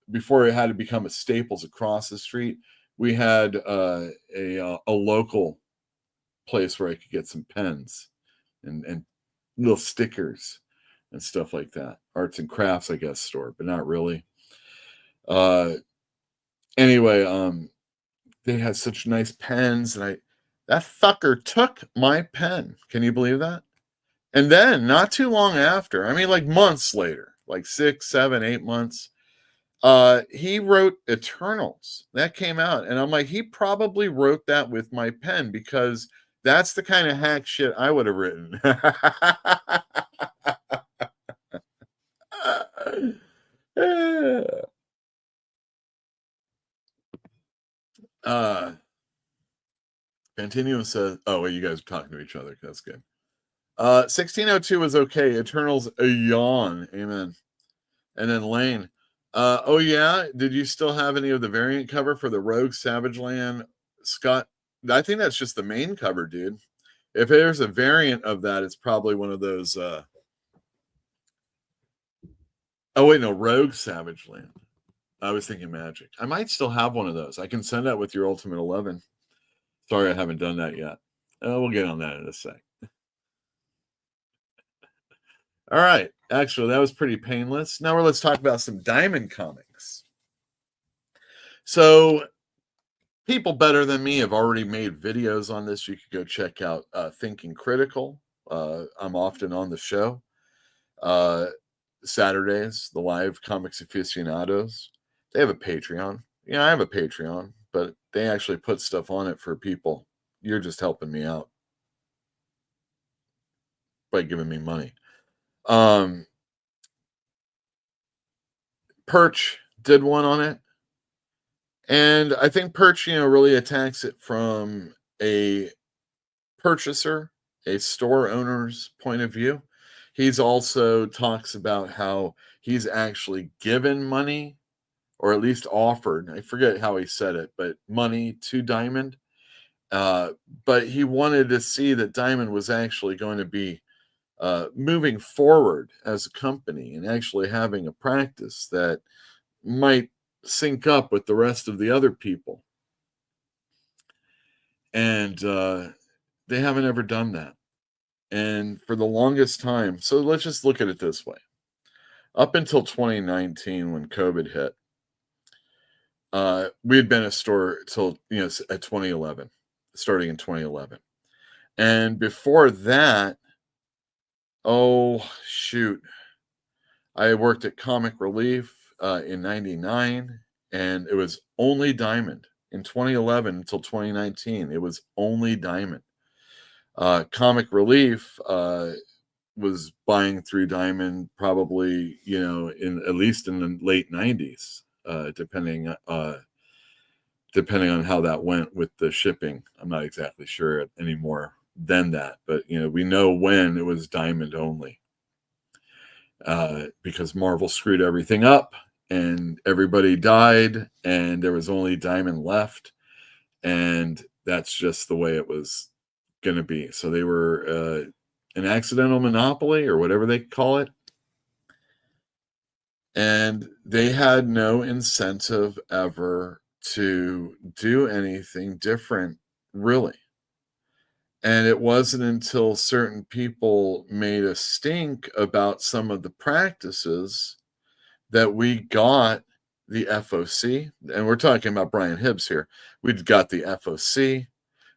before it had to become a Staples across the street, we had a local place where I could get some pens and little stickers and stuff like that. Arts and crafts, I guess, store, but not really. Anyway, they had such nice pens, and that fucker took my pen. Can you believe that? And then not too long after, I mean, like months later, like 6, 7, 8 months, he wrote Eternals. That came out, and I'm like, he probably wrote that with my pen, because that's the kind of hack shit I would have written. Continuum says, oh, well, you guys are talking to each other. That's good. 1602 was okay. Eternals, a yawn. Amen. And then Lane, oh yeah, did you still have any of the variant cover for the Rogue Savage Land, Scott? I think that's just the main cover, dude. If there's a variant of that, it's probably one of those. Oh wait, no, Rogue Savage Land. I was thinking Magic. I might still have one of those. I can send that with your Ultimate 11. Sorry, I haven't done that yet. We'll get on that in a sec. All right. Actually, that was pretty painless. Now let's talk about some Diamond comics. So, people better than me have already made videos on this. You could go check out Thinking Critical. I'm often on the show. Saturdays, the live Comics Aficionados. They have a Patreon. Yeah, I have a Patreon, but they actually put stuff on it for people. You're just helping me out by giving me money. Perch did one on it, and I think Perch, really attacks it from a purchaser, a store owner's point of view. He's also talks about how he's actually given money, or at least offered, I forget how he said it, but money to Diamond. But he wanted to see that Diamond was actually going to be moving forward as a company and actually having a practice that might sync up with the rest of the other people. And they haven't ever done that. And for the longest time, so let's just look at it this way. Up until 2019, when COVID hit, we had been a store till, at 2011, starting in 2011. And before that, oh, shoot. I worked at Comic Relief in 99, and it was only Diamond. In 2011 until 2019, it was only Diamond. Comic Relief was buying through Diamond probably, at least in the late 90s, depending on how that went with the shipping. I'm not exactly sure anymore than that, but we know when it was Diamond only, because Marvel screwed everything up and everybody died and there was only Diamond left, and that's just the way it was going to be. So they were an accidental monopoly, or whatever they call it, and they had no incentive ever to do anything different, really. And it wasn't until certain people made a stink about some of the practices that we got the FOC. And we're talking about Brian Hibbs here. We'd got the FOC.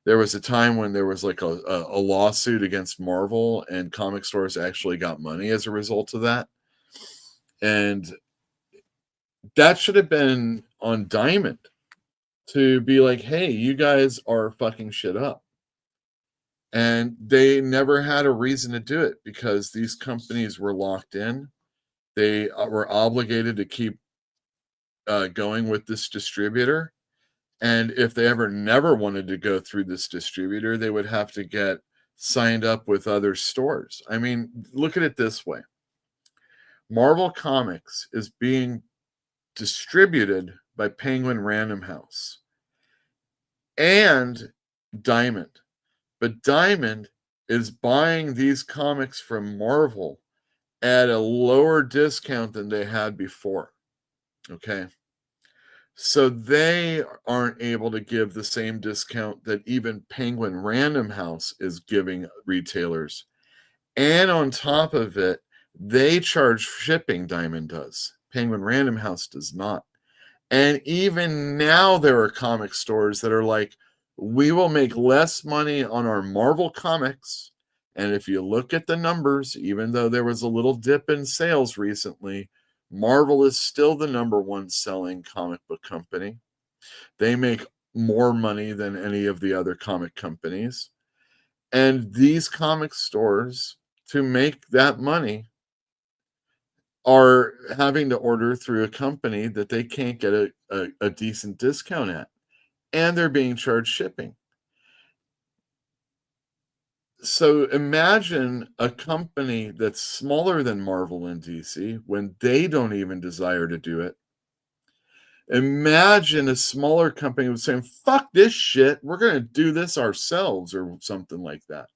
There was a time when there was like a lawsuit against Marvel, and comic stores actually got money as a result of that. And that should have been on Diamond to be like, hey, you guys are fucking shit up. And they never had a reason to do it, because these companies were locked in. They were obligated to keep going with this distributor. And if they ever never wanted to go through this distributor, they would have to get signed up with other stores. I mean, look at it this way. Marvel Comics is being distributed by Penguin Random House and Diamond. But Diamond is buying these comics from Marvel at a lower discount than they had before. Okay. So they aren't able to give the same discount that even Penguin Random House is giving retailers. And on top of it, they charge shipping, Diamond does. Penguin Random House does not. And even now there are comic stores that are like, we will make less money on our Marvel comics. And if you look at the numbers, even though there was a little dip in sales recently, Marvel is still the number one selling comic book company. They make more money than any of the other comic companies. And these comic stores, to make that money, are having to order through a company that they can't get a decent discount at. And they're being charged shipping. So imagine a company that's smaller than Marvel and DC when they don't even desire to do it. Imagine a smaller company was saying, fuck this shit, we're going to do this ourselves or something like that.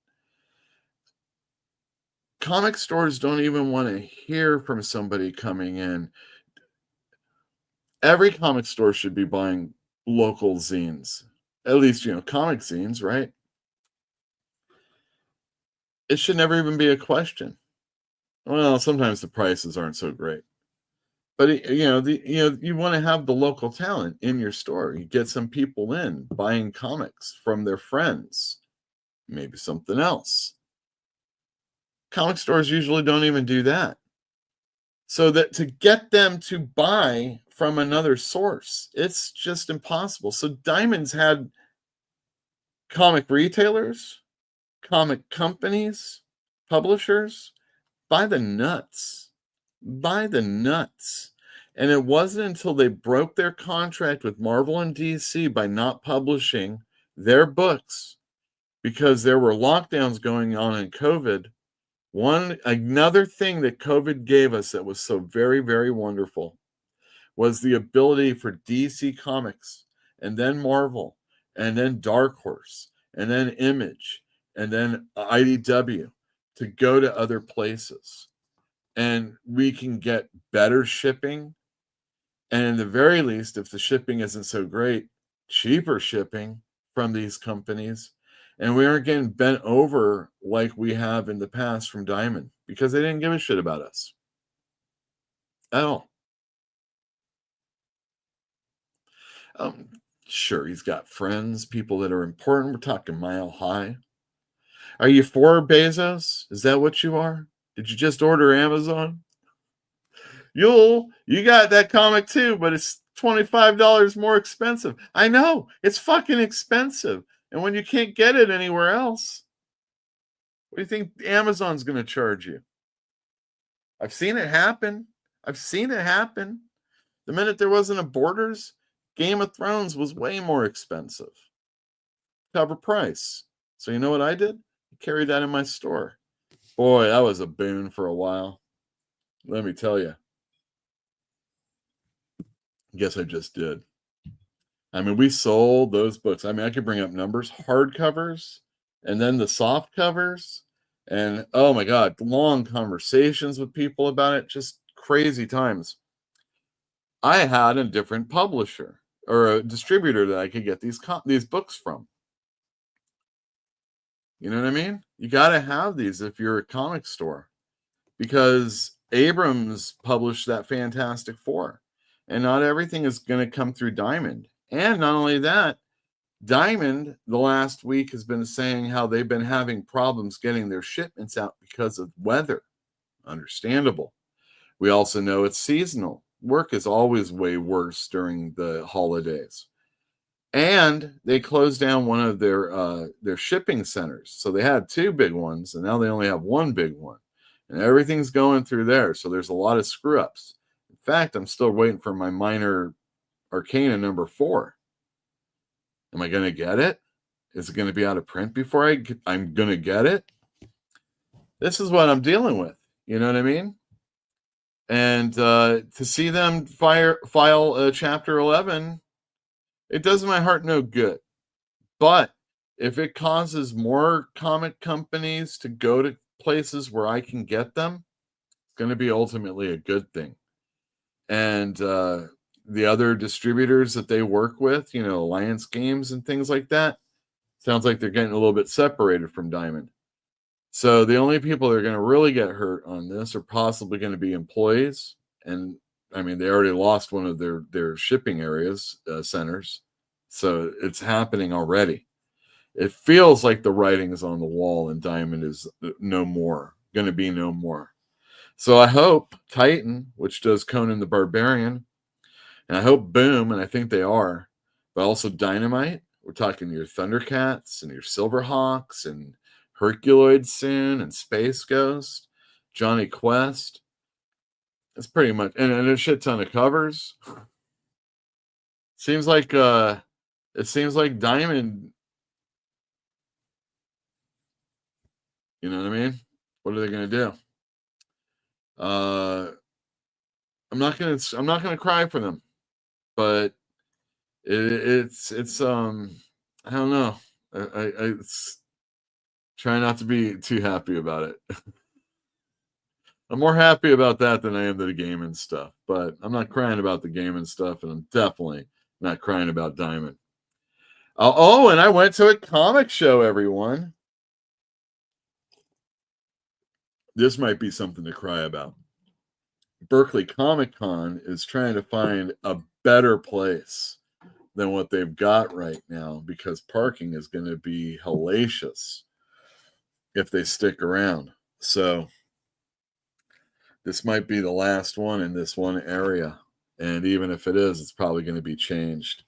Comic stores don't even want to hear from somebody coming in. Every comic store should be buying local zines, at least, comic zines, right? It should never even be a question. Well, sometimes the prices aren't so great. But you want to have the local talent in your store. You get some people in buying comics from their friends, maybe something else. Comic stores usually don't even do that. So that to get them to buy from another source, it's just impossible. So Diamond's had comic retailers, comic companies, publishers by the nuts. And it wasn't until they broke their contract with Marvel and DC by not publishing their books because there were lockdowns going on in COVID. Another thing that COVID gave us that was so very, very wonderful was the ability for DC Comics and then Marvel and then Dark Horse and then Image and then IDW to go to other places. And we can get better shipping. And in the very least, if the shipping isn't so great, cheaper shipping from these companies. And we aren't getting bent over like we have in the past from Diamond because they didn't give a shit about us at all. Sure, he's got friends, people that are important. We're talking Mile High. Are you for Bezos? Is that what you are? Did you just order Amazon? You got that comic too, but it's $25 more expensive. I know, it's fucking expensive. And when you can't get it anywhere else, what do you think Amazon's going to charge you? I've seen it happen. The minute there wasn't a Borders, Game of Thrones was way more expensive. Cover price. So you know what I did? I carried that in my store. Boy, that was a boon for a while. Let me tell you. Guess I just did. I mean, we sold those books. I mean, I could bring up numbers, hardcovers, and then the soft covers. And oh my God, long conversations with people about it. Just crazy times. I had a different publisher or a distributor that I could get these books from. You know what I mean? You got to have these if you're a comic store because Abrams published that Fantastic Four. And not everything is going to come through Diamond. And not only that, Diamond the last week has been saying how they've been having problems getting their shipments out because of weather. Understandable. We also know it's seasonal. Work is always way worse during the holidays. And they closed down one of their shipping centers. So they had two big ones, and now they only have one big one. And everything's going through there. So there's a lot of screw-ups. In fact, I'm still waiting for my Minor Arcana number 4. Am I going to get it? Is it going to be out of print before I'm going to get it? This is what I'm dealing with. You know what I mean? And to see them file Chapter 11, it does my heart no good. But if it causes more comic companies to go to places where I can get them, it's going to be ultimately a good thing. And the other distributors that they work with, Alliance Games and things like that, sounds like they're getting a little bit separated from Diamond. So the only people that are going to really get hurt on this are possibly going to be employees and I mean, they already lost one of their shipping areas, centers. So it's happening already. It feels like the writing is on the wall and Diamond is no more, going to be no more. So I hope Titan, which does Conan the Barbarian, and I hope Boom, and I think they are, but also Dynamite. We're talking your Thundercats and your Silverhawks and Herculoid soon and Space Ghost, Johnny Quest. It's pretty much, and a shit ton of covers. Seems like it seems like Diamond. You know what I mean? What are they gonna do? I'm not gonna cry for them, but it's I don't know. I try not to be too happy about it. I'm more happy about that than I am the Gaiman stuff, but I'm not crying about the Gaiman stuff, and I'm definitely not crying about Diamond. Oh, and I went to a comic show, everyone. This might be something to cry about. Berkeley Comic Con is trying to find a better place than what they've got right now because parking is going to be hellacious if they stick around. So this might be the last one in this one area. And even if it is, it's probably going to be changed.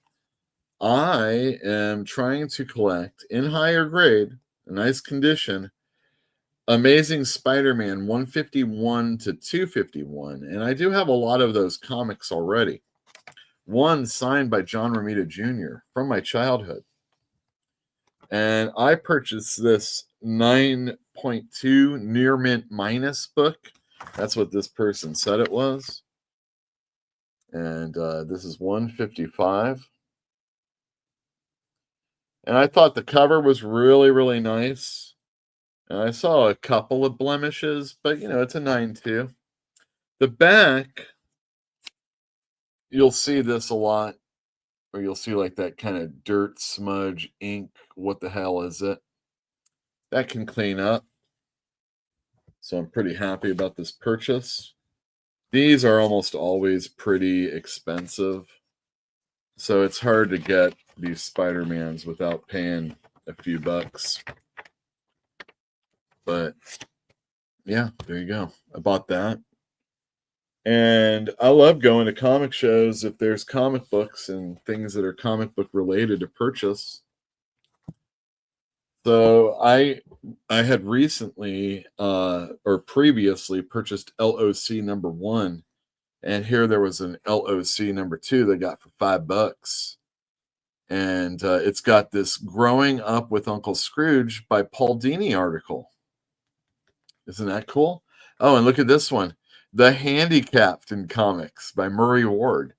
I am trying to collect in higher grade, a nice condition, Amazing Spider-Man 151 to 251. And I do have a lot of those comics already. One signed by John Romita Jr. from my childhood. And I purchased this 9.2 Near Mint Minus book. That's what this person said it was. And this is 155. And I thought the cover was really, really nice. And I saw a couple of blemishes, but you know, it's a 9.2. The back, you'll see this a lot, or you'll see like that kind of dirt, smudge, ink. What the hell is it? That can clean up. So I'm pretty happy about this purchase. These are almost always pretty expensive. So it's hard to get these Spider-Mans without paying a few bucks. But yeah, there you go. I bought that. And I love going to comic shows if there's comic books and things that are comic book related to purchase. So I had recently or previously purchased LOC number 1, and here there was an LOC number 2 that I got for $5. And it's got this Growing Up with Uncle Scrooge by Paul Dini article. Isn't that cool? Oh, and look at this one. The Handicapped in Comics by Murray Ward.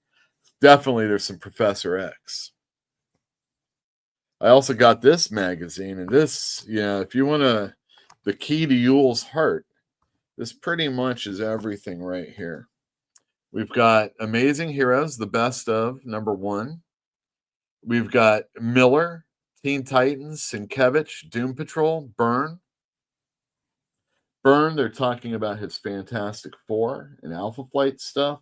Definitely there's some Professor X. I also got this magazine, and this, if you want the key to Yule's heart, this pretty much is everything right here. We've got Amazing Heroes, the best of, number 1. We've got Miller, Teen Titans, Sienkiewicz, Doom Patrol, Byrne. Byrne, they're talking about his Fantastic Four and Alpha Flight stuff.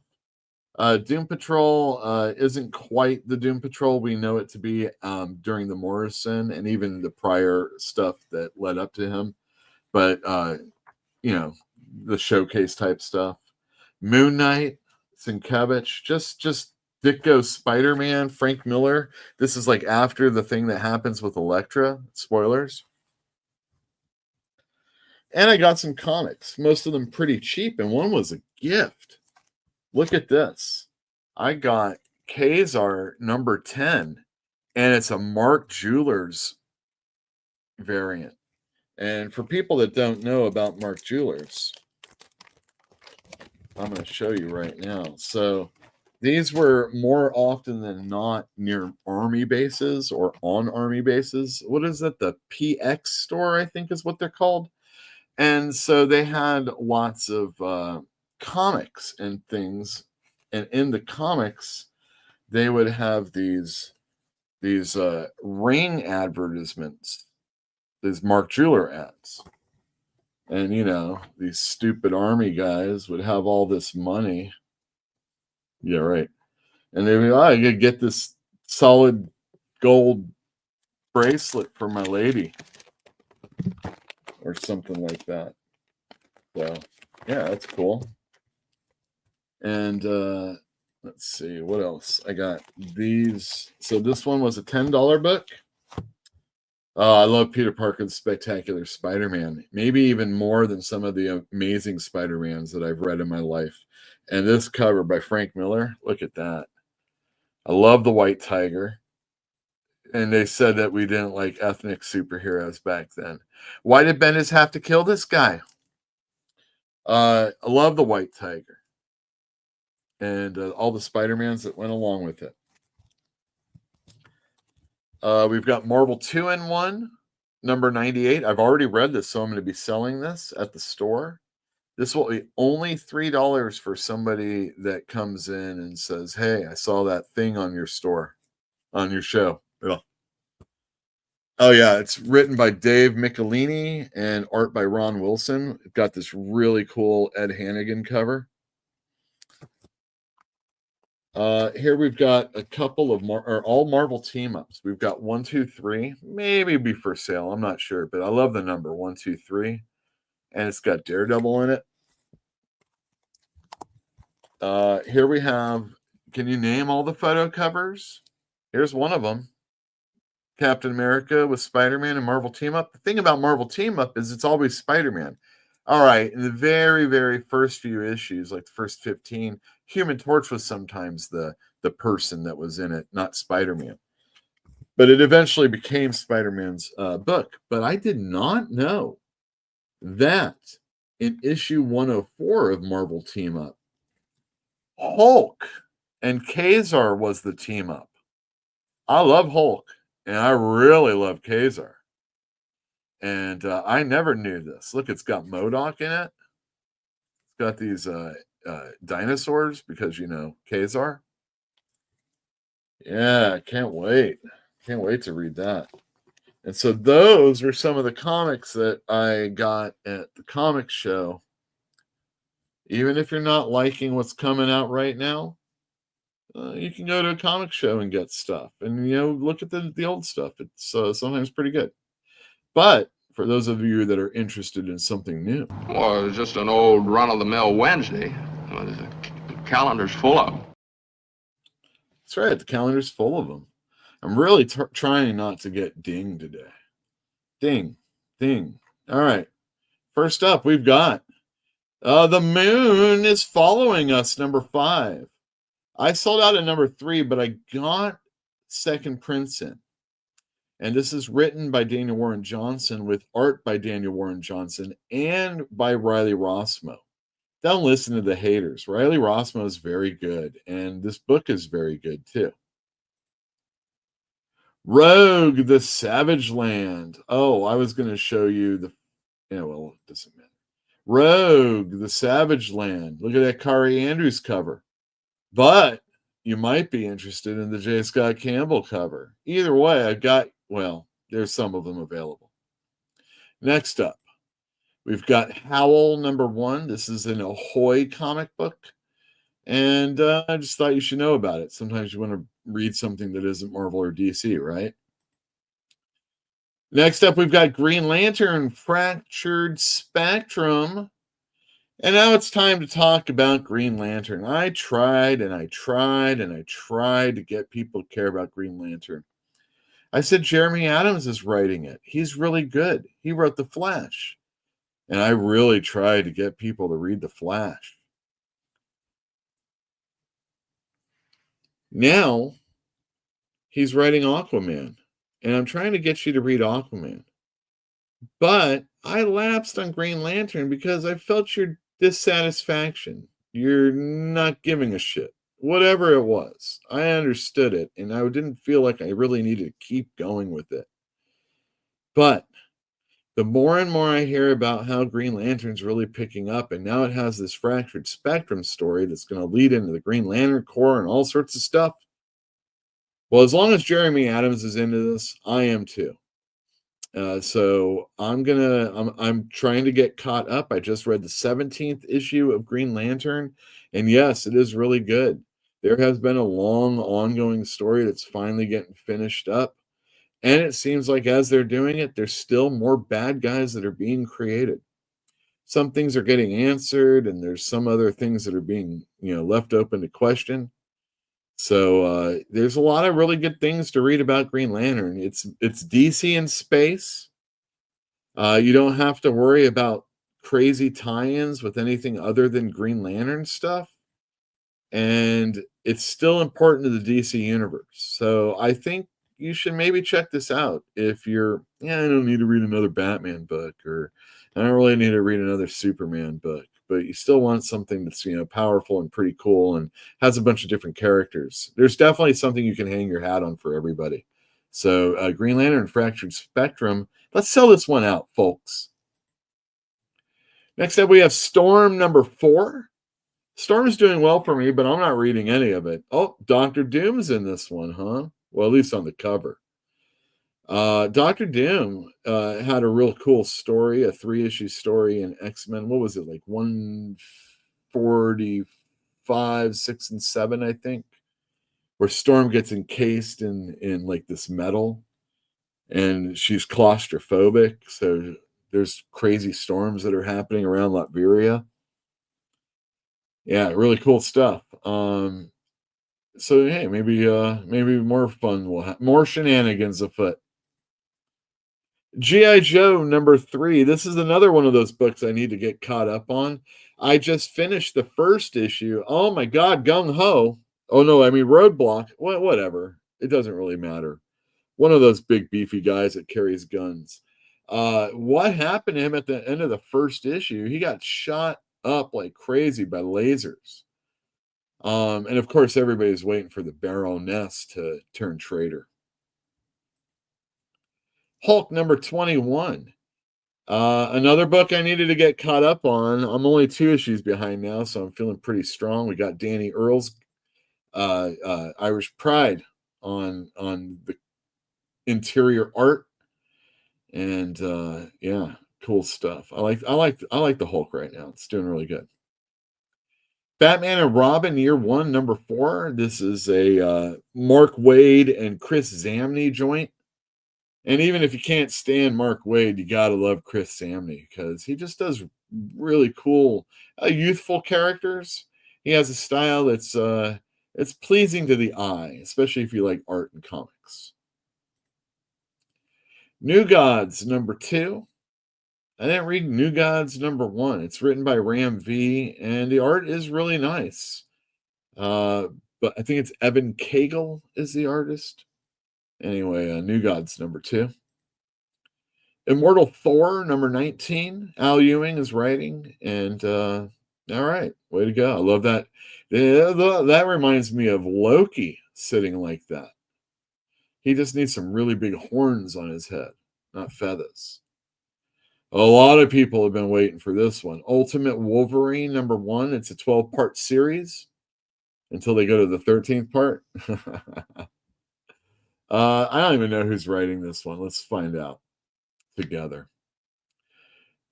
Doom Patrol isn't quite the Doom Patrol we know it to be during the Morrison and even the prior stuff that led up to him. But, the showcase type stuff. Moon Knight, Sienkiewicz, just Ditko Spider-Man, Frank Miller. This is like after the thing that happens with Elektra. Spoilers. And I got some comics, most of them pretty cheap, and one was a gift. Look at this. I got Kazar number 10, and it's a Mark Jewelers variant. And for people that don't know about Mark Jewelers, I'm going to show you right now. So these were more often than not near army bases or on army bases. What is it? The PX store, I think is what they're called. And so they had lots of comics and things. And in the comics, they would have these ring advertisements, these Mark Jeweler ads. And, these stupid army guys would have all this money Yeah, right. And they'd be, oh, I could get this solid gold bracelet for my lady or something like that. So, yeah, that's cool. And let's see, what else? I got these. So this one was a $10 book. Oh, I love Peter Parker's Spectacular Spider-Man, maybe even more than some of the amazing Spider-Mans that I've read in my life. And this cover by Frank Miller, look at that. I love the White Tiger. And they said that we didn't like ethnic superheroes back then. Why did Bendis have to kill this guy? I love the White Tiger and all the Spider-Mans that went along with it. We've got Marvel 2-in-1, number 98. I've already read this, so I'm going to be selling this at the store. This will be only $3 for somebody that comes in and says, hey, I saw that thing on your store, on your show. Yeah. Oh, yeah. It's written by Dave Michelini and art by Ron Wilson. It's got this really cool Ed Hannigan cover. Here we've got a couple of all Marvel team ups. We've got 1, 2, 3, maybe be for sale. I'm not sure, but I love the number 1, 2, 3, and it's got Daredevil in it. Here we have. Can you name all the photo covers? Here's one of them. Captain America with Spider-Man and Marvel team up. The thing about Marvel team up is it's always Spider-Man. All right, in the very, very first few issues, like the first 15, Human Torch was sometimes the person that was in it, not Spider-Man. But it eventually became Spider-Man's book. But I did not know that in issue 104 of Marvel Team Up, Hulk and Kazar was the team up. I love Hulk, and I really love Kazar. And I never knew this. Look, it's got MODOK in it. It's got these dinosaurs because, you know, Kazar. Yeah, can't wait. Can't wait to read that. And so those were some of the comics that I got at the comic show. Even if you're not liking what's coming out right now, you can go to a comic show and get stuff. And, you know, look at the old stuff. It's sometimes pretty good. But for those of you that are interested in something new. Well, it's just an old run-of-the-mill Wednesday. The calendar's full of them. That's right. The calendar's full of them. I'm really trying not to get ding today. Ding. Ding. All right. First up, we've got The Moon is Following Us, number 5. I sold out at number 3, but I got second prints in. And this is written by Daniel Warren Johnson with art by Daniel Warren Johnson and by Riley Rossmo. Don't listen to the haters. Riley Rossmo is very good, and this book is very good too. Rogue, the Savage Land. Oh, I was going to show you the... Yeah, well, it doesn't matter. Rogue, the Savage Land. Look at that Kari Andrews cover. But you might be interested in the J. Scott Campbell cover. Either way, I've got... Well, there's some of them available. Next up, we've got Howl number 1. This is an Ahoy comic book. And I just thought you should know about it. Sometimes you want to read something that isn't Marvel or DC, right? Next up, we've got Green Lantern Fractured Spectrum. And now it's time to talk about Green Lantern. I tried and I tried and I tried to get people to care about Green Lantern. I said Jeremy Adams is writing it. He's really good. He wrote The Flash. And I really tried to get people to read The Flash. Now, he's writing Aquaman. And I'm trying to get you to read Aquaman. But I lapsed on Green Lantern because I felt your dissatisfaction. You're not giving a shit. Whatever it was, I understood it, and I didn't feel like I really needed to keep going with it. But the more and more I hear about how Green Lantern's really picking up, and now it has this Fractured Spectrum story that's going to lead into the Green Lantern Corps and all sorts of stuff. Well, as long as Jeremy Adams is into this, I am too. So I'm trying to get caught up. I just read the 17th issue of Green Lantern, and yes, it is really good. There has been a long ongoing story that's finally getting finished up. And it seems like as they're doing it, there's still more bad guys that are being created. Some things are getting answered, and there's some other things that are being, left open to question. So there's a lot of really good things to read about Green Lantern. It's DC in space. You don't have to worry about crazy tie-ins with anything other than Green Lantern stuff. And it's still important to the DC universe. So I think you should maybe check this out if you're, I don't need to read another Batman book, or I don't really need to read another Superman book, but you still want something that's, powerful and pretty cool and has a bunch of different characters. There's definitely something you can hang your hat on for everybody. So Green Lantern Fractured Spectrum, let's sell this one out, folks. Next up, we have Storm number 4. Storm is doing well for me, but I'm not reading any of it. Oh, Dr. Doom's in this one, huh? Well, at least on the cover. Dr. Doom had a real cool story, a 3-issue story in X-Men. What was it, like 145, 6, and 7, I think, where Storm gets encased in like this metal, and she's claustrophobic. So there's crazy storms that are happening around Latveria. Yeah, really cool stuff. So hey, maybe more fun more shenanigans afoot. G.I. Joe number 3. This is another one of those books I need to get caught up on. I just finished the first issue. Oh my God, gung ho. Oh no, I mean Roadblock. Whatever. It doesn't really matter. One of those big beefy guys that carries guns. What happened to him at the end of the first issue? He got shot up like crazy by lasers. And of course, everybody's waiting for the Baroness to turn traitor. Hulk number 21. Another book I needed to get caught up on. I'm only 2 issues behind now, so I'm feeling pretty strong. We got Danny Earle's Irish Pride on the interior art, and yeah, cool stuff. I like the Hulk right now. It's doing really good. Batman and Robin Year 1 number 4. This is a Mark Waid and Chris Zamney joint. And even if you can't stand Mark Waid, you gotta love Chris Samney because he just does really cool, youthful characters. He has a style that's it's pleasing to the eye, especially if you like art and comics. New Gods number 2. I didn't read New Gods number 1. It's written by Ram V, and the art is really nice. But I think it's Evan Cagle is the artist. Anyway, New Gods number 2. Immortal Thor number 19. Al Ewing is writing, and all right, way to go. I love that. That reminds me of Loki sitting like that. He just needs some really big horns on his head, not feathers. A lot of people have been waiting for this one. Ultimate Wolverine number 1. It's a 12-part series until they go to the 13th part. I don't even know who's writing this one. Let's find out together.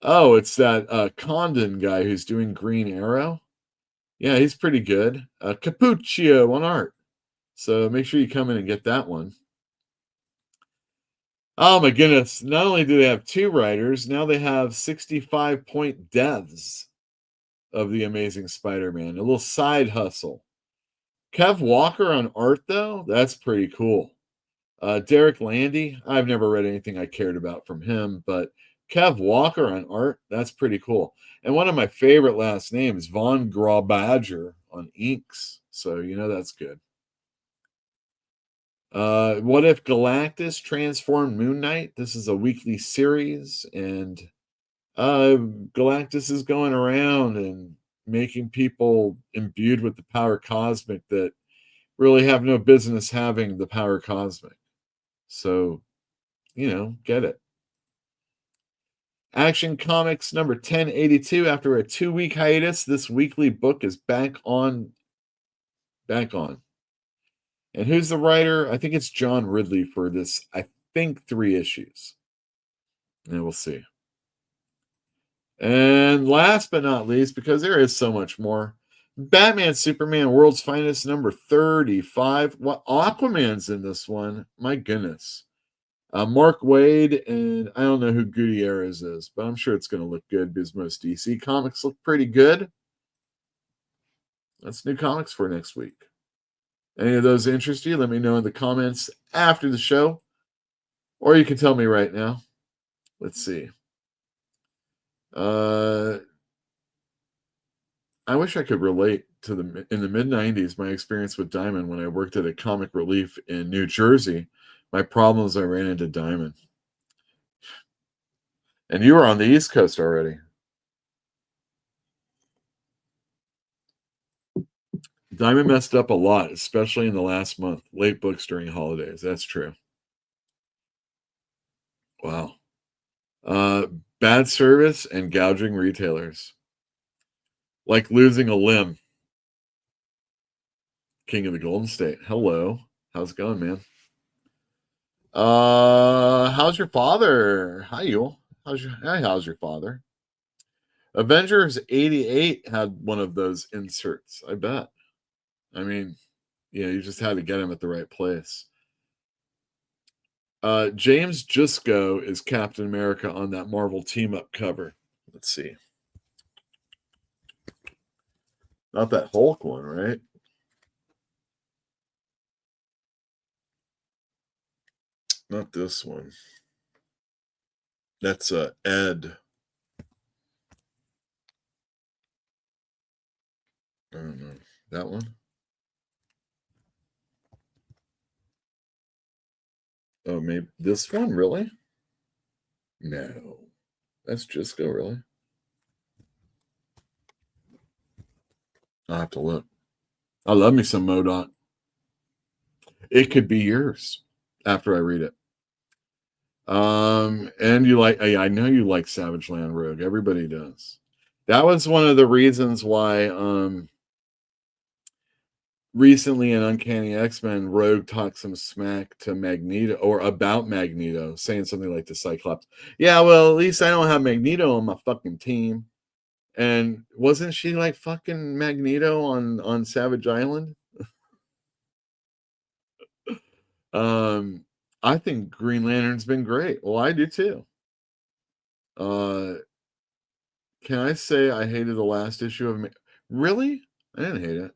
Oh, it's that Condon guy who's doing Green Arrow. Yeah, he's pretty good. Capuccio on art. So make sure you come in and get that one. Oh my goodness. Not only do they have 2 writers, now they have 65-point devs of The Amazing Spider-Man. A little side hustle. Kev Walker on art, though? That's pretty cool. Derek Landy, I've never read anything I cared about from him, but Kev Walker on art, that's pretty cool. And one of my favorite last names, Von Graubadger on inks. So, that's good. What if Galactus transformed Moon Knight? This is a weekly series, and Galactus is going around and making people imbued with the power cosmic that really have no business having the power cosmic. So, get it. Action Comics number 1082. After a 2-week hiatus, this weekly book is back on. And who's the writer? I think it's John Ridley for this, I think, 3 issues. And we'll see. And last but not least, because there is so much more, Batman, Superman, World's Finest, number 35. What Aquaman's in this one? My goodness. Mark Waid, and I don't know who Gutierrez is, but I'm sure it's going to look good because most DC comics look pretty good. That's new comics for next week. Any of those interest you? Let me know in the comments after the show, or you can tell me right now. Let's see. I wish I could relate to in the mid 90s, my experience with Diamond when I worked at a comic relief in New Jersey. My problems, I ran into Diamond. And you were on the East Coast already. Diamond messed up a lot, especially in the last month. Late books during holidays. That's true. Wow. Bad service and gouging retailers. Like losing a limb. King of the Golden State. Hello. How's it going, man? How's your father? Hi, Yule. How's your father? Avengers 88 had one of those inserts, I bet. I mean, yeah, you just had to get him at the right place. James Jusko is Captain America on that Marvel team-up cover. Let's see. Not that Hulk one, right? Not this one. That's Ed. I don't know. That one? Oh, maybe this one? Really? No. That's Jusko, really? I'll have to look. I love me some MODOK. It could be yours after I read it. And you like, I know you like Savage Land Rogue. Everybody does. That was one of the reasons why recently in Uncanny X-Men, Rogue talked some smack to Magneto or about Magneto, saying something like to Cyclops. Yeah, well, at least I don't have Magneto on my fucking team. And wasn't she like fucking Magneto on Savage Island? I think Green Lantern's been great. Well, I do too. Can I say I hated the last issue of Really? I didn't hate it.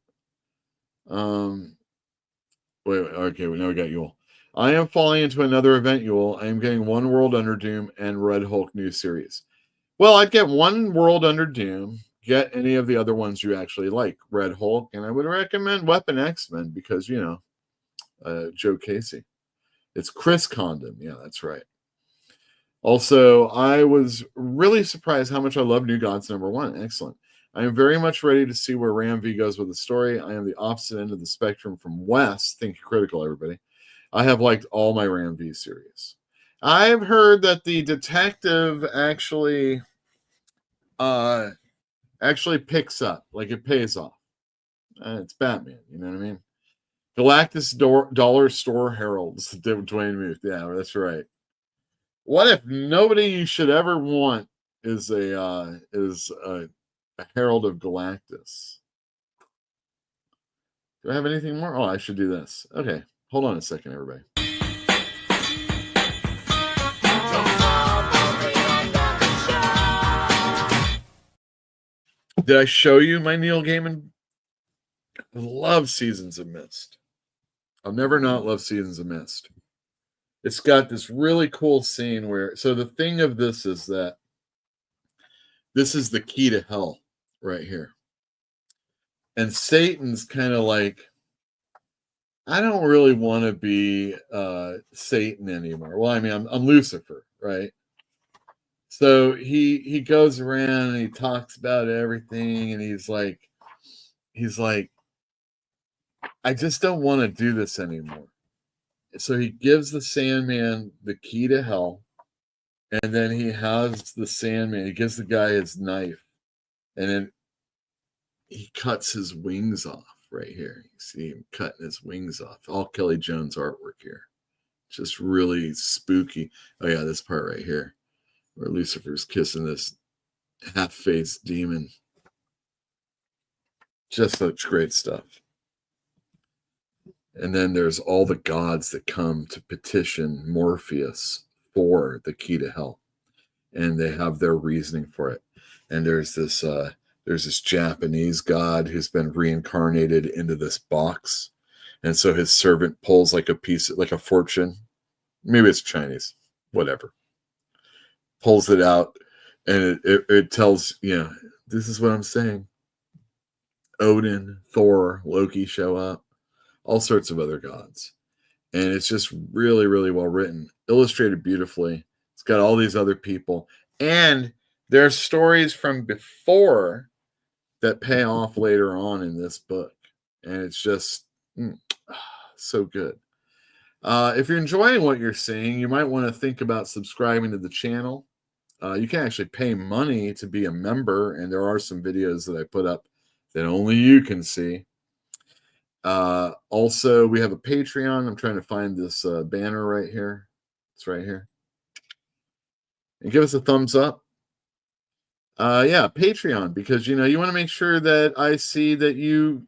Wait, okay, now we got Yule. I am falling into another event, Yule. I am getting One World Under Doom and Red Hulk new series. Well, I'd get One World Under Doom, get any of the other ones you actually like, Red Hulk, and I would recommend Weapon X-Men because, you know, Joe Casey. It's Chris Condon. Yeah, that's right. Also, I was really surprised how much I love New Gods #1. Excellent. I am very much ready to see where Ram V goes with the story. I am the opposite end of the spectrum from Wes. Think critical, everybody. I have liked all my Ram V series. I've heard that the detective actually picks up, like it pays off. It's Batman, you know what I mean? Galactus Dollar Store Heralds, Dwayne Muth. Yeah, that's right. What if nobody you should ever want is a Herald of Galactus? Do I have anything more? Oh, I should do this. Okay, hold on a second, everybody. Did I show you my Neil Gaiman? I love Seasons of Mist. I'll never not love Seasons of Mist. It's got this really cool scene where, so the thing of this is that this is the key to hell right here. And Satan's kind of like, I don't really want to be Satan anymore. Well, I mean, I'm Lucifer, right? So he goes around and he talks about everything, and he's like, I just don't want to do this anymore. So he gives the Sandman the key to hell, and then he has the Sandman, he gives the guy his knife, and then he cuts his wings off right here. You see him cutting his wings off. All Kelly Jones artwork here. Just really spooky. Oh yeah, this part right here, where Lucifer's kissing this half-faced demon. Just such great stuff. And then there's all the gods that come to petition Morpheus for the key to hell. And they have their reasoning for it. And there's this Japanese god who's been reincarnated into this box. And so his servant pulls like a piece, like a fortune. Maybe it's Chinese, whatever. Pulls it out, and it tells, this is what I'm saying. Odin, Thor, Loki show up, all sorts of other gods. And it's just really, really well written, illustrated beautifully. It's got all these other people. And there are stories from before that pay off later on in this book. And it's just so good. If you're enjoying what you're seeing, you might want to think about subscribing to the channel. You can actually pay money to be a member, and there are some videos that I put up that only you can see. Also, we have a Patreon. I'm trying to find this banner right here. It's right here. And give us a thumbs up. Yeah, Patreon, because, you want to make sure that I see that you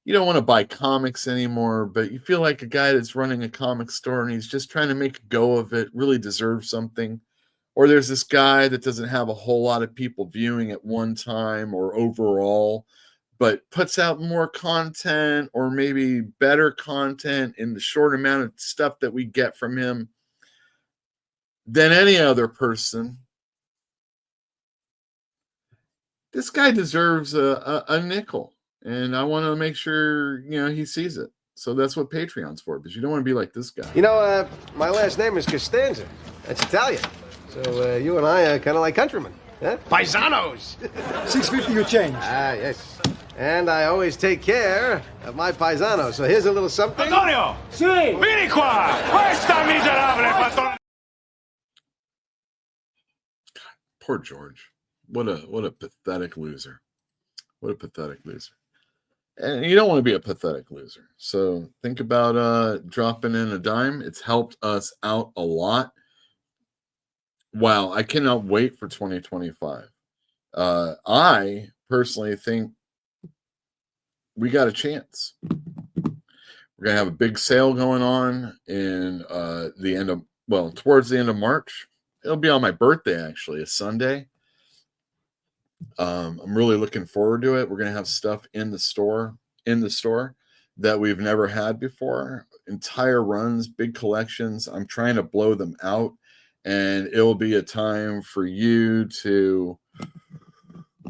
you don't want to buy comics anymore, but you feel like a guy that's running a comic store and he's just trying to make a go of it, really deserves something. Or there's this guy that doesn't have a whole lot of people viewing at one time or overall, but puts out more content or maybe better content in the short amount of stuff that we get from him than any other person. This guy deserves a nickel. And I want to make sure, he sees it. So that's what Patreon's for, because you don't want to be like this guy. My last name is Costanza. That's Italian. So you and I are kind of like countrymen. Huh? Paisanos! $6.50 your change. Ah, yes. And I always take care of my paisanos. So here's a little something. Antonio! Si! Vieni qua! Questa miserabile patron... Poor George. What a pathetic loser. What a pathetic loser. And you don't want to be a pathetic loser. So think about dropping in a dime. It's helped us out a lot. Wow, I cannot wait for 2025. I personally think we got a chance. We're going to have a big sale going on in towards the end of March. It'll be on my birthday, actually, a Sunday. I'm really looking forward to it. We're going to have stuff in the store that we've never had before. Entire runs, big collections. I'm trying to blow them out, and it'll be a time for you to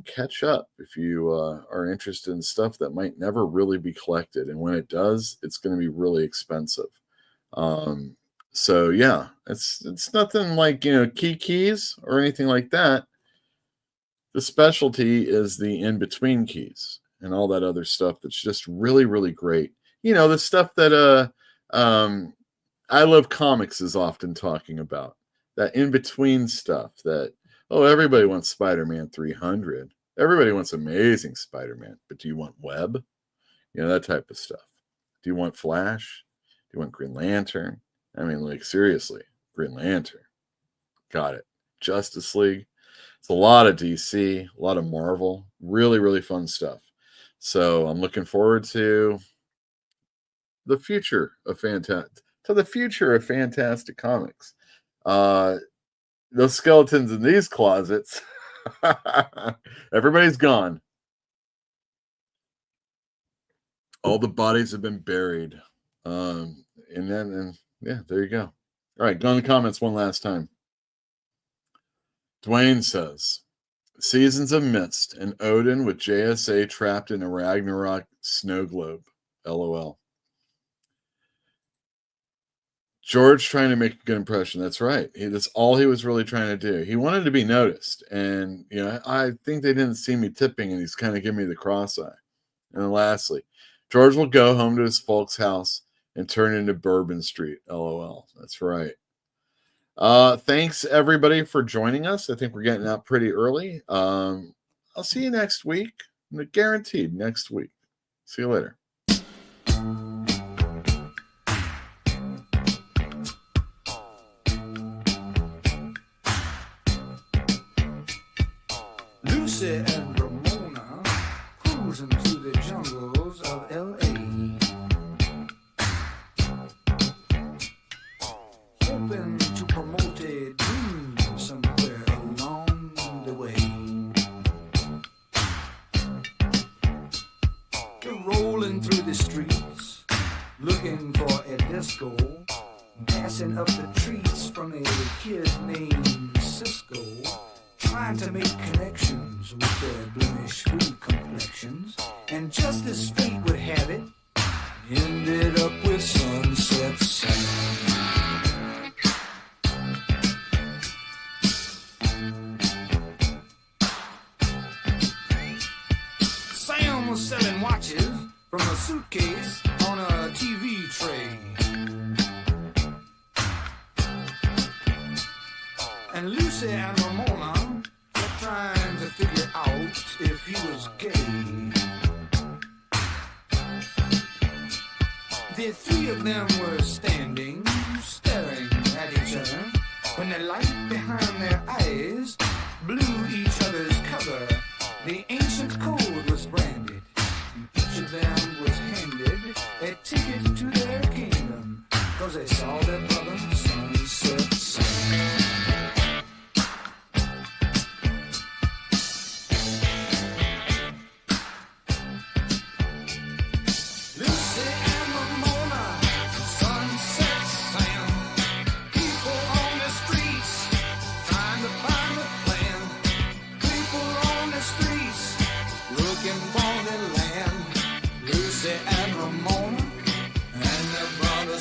catch up if you are interested in stuff that might never really be collected. And when it does, it's going to be really expensive. So yeah, it's nothing like, keys or anything like that. The specialty is the in-between keys and all that other stuff that's just really, really great. The stuff that I Love Comics is often talking about. That in-between stuff that, everybody wants Spider-Man 300. Everybody wants Amazing Spider-Man. But do you want Web? That type of stuff. Do you want Flash? Do you want Green Lantern? I mean, seriously, Green Lantern. Got it. Justice League. It's a lot of DC, a lot of Marvel, really, really fun stuff. So I'm looking forward to the future of fantastic comics. Those skeletons in these closets, everybody's gone. All the bodies have been buried. And there you go. All right, go in the comments one last time. Dwayne says, Seasons of Mist and Odin with JSA trapped in a Ragnarok snow globe. LOL. George trying to make a good impression. That's right. That's all he was really trying to do. He wanted to be noticed. And, I think they didn't see me tipping, and he's kind of giving me the cross eye. And then lastly, George will go home to his folks' house and turn into Bourbon Street. LOL. That's right. Thanks everybody for joining us. I think we're getting out pretty early. I'll see you next week. Guaranteed next week. See you later. Lucy and Romeo. the streets, looking for a disco, passing up the treats from a kid named Cisco, trying to make connections with their blemish-free complexions, and just as fate would have it, ended up with Sunset Sam. Sam was selling watches from a suitcase on a TV tray. And Lucy and Ramona were trying to figure out if he was gay. The three of them were standing, staring at each other, when the light behind their eyes blew each other's cover. The ancient code was branded, and each of them was handed a ticket to their kingdom, 'cause they saw their brother Sunset Sam.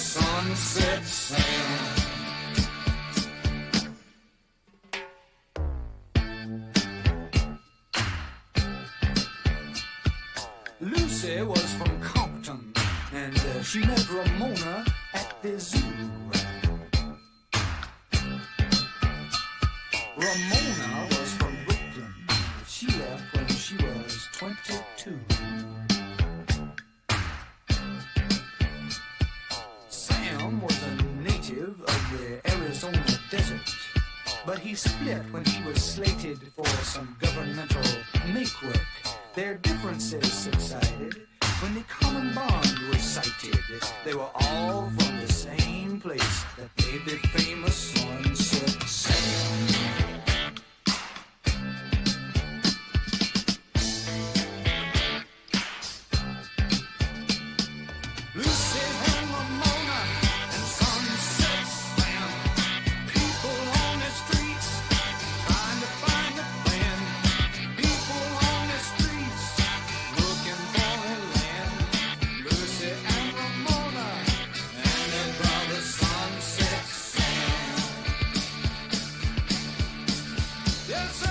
Sunset Sam. Lucy was from Compton, and she met Ramona at the zoo. Ramona was from Brooklyn. She left when she was 22. Sam was a native of the Arizona desert, but he split when he was slated for some governmental make-work. Their differences subsided when the common bond was sighted. They were all from the same place that made the famous Sunset Sam. Lucy and Ramona and Sunset Sam. People on the streets trying to find a friend. People on the streets looking for a land. Lucy and Ramona and their brother Sunset Sam. Yes, sir.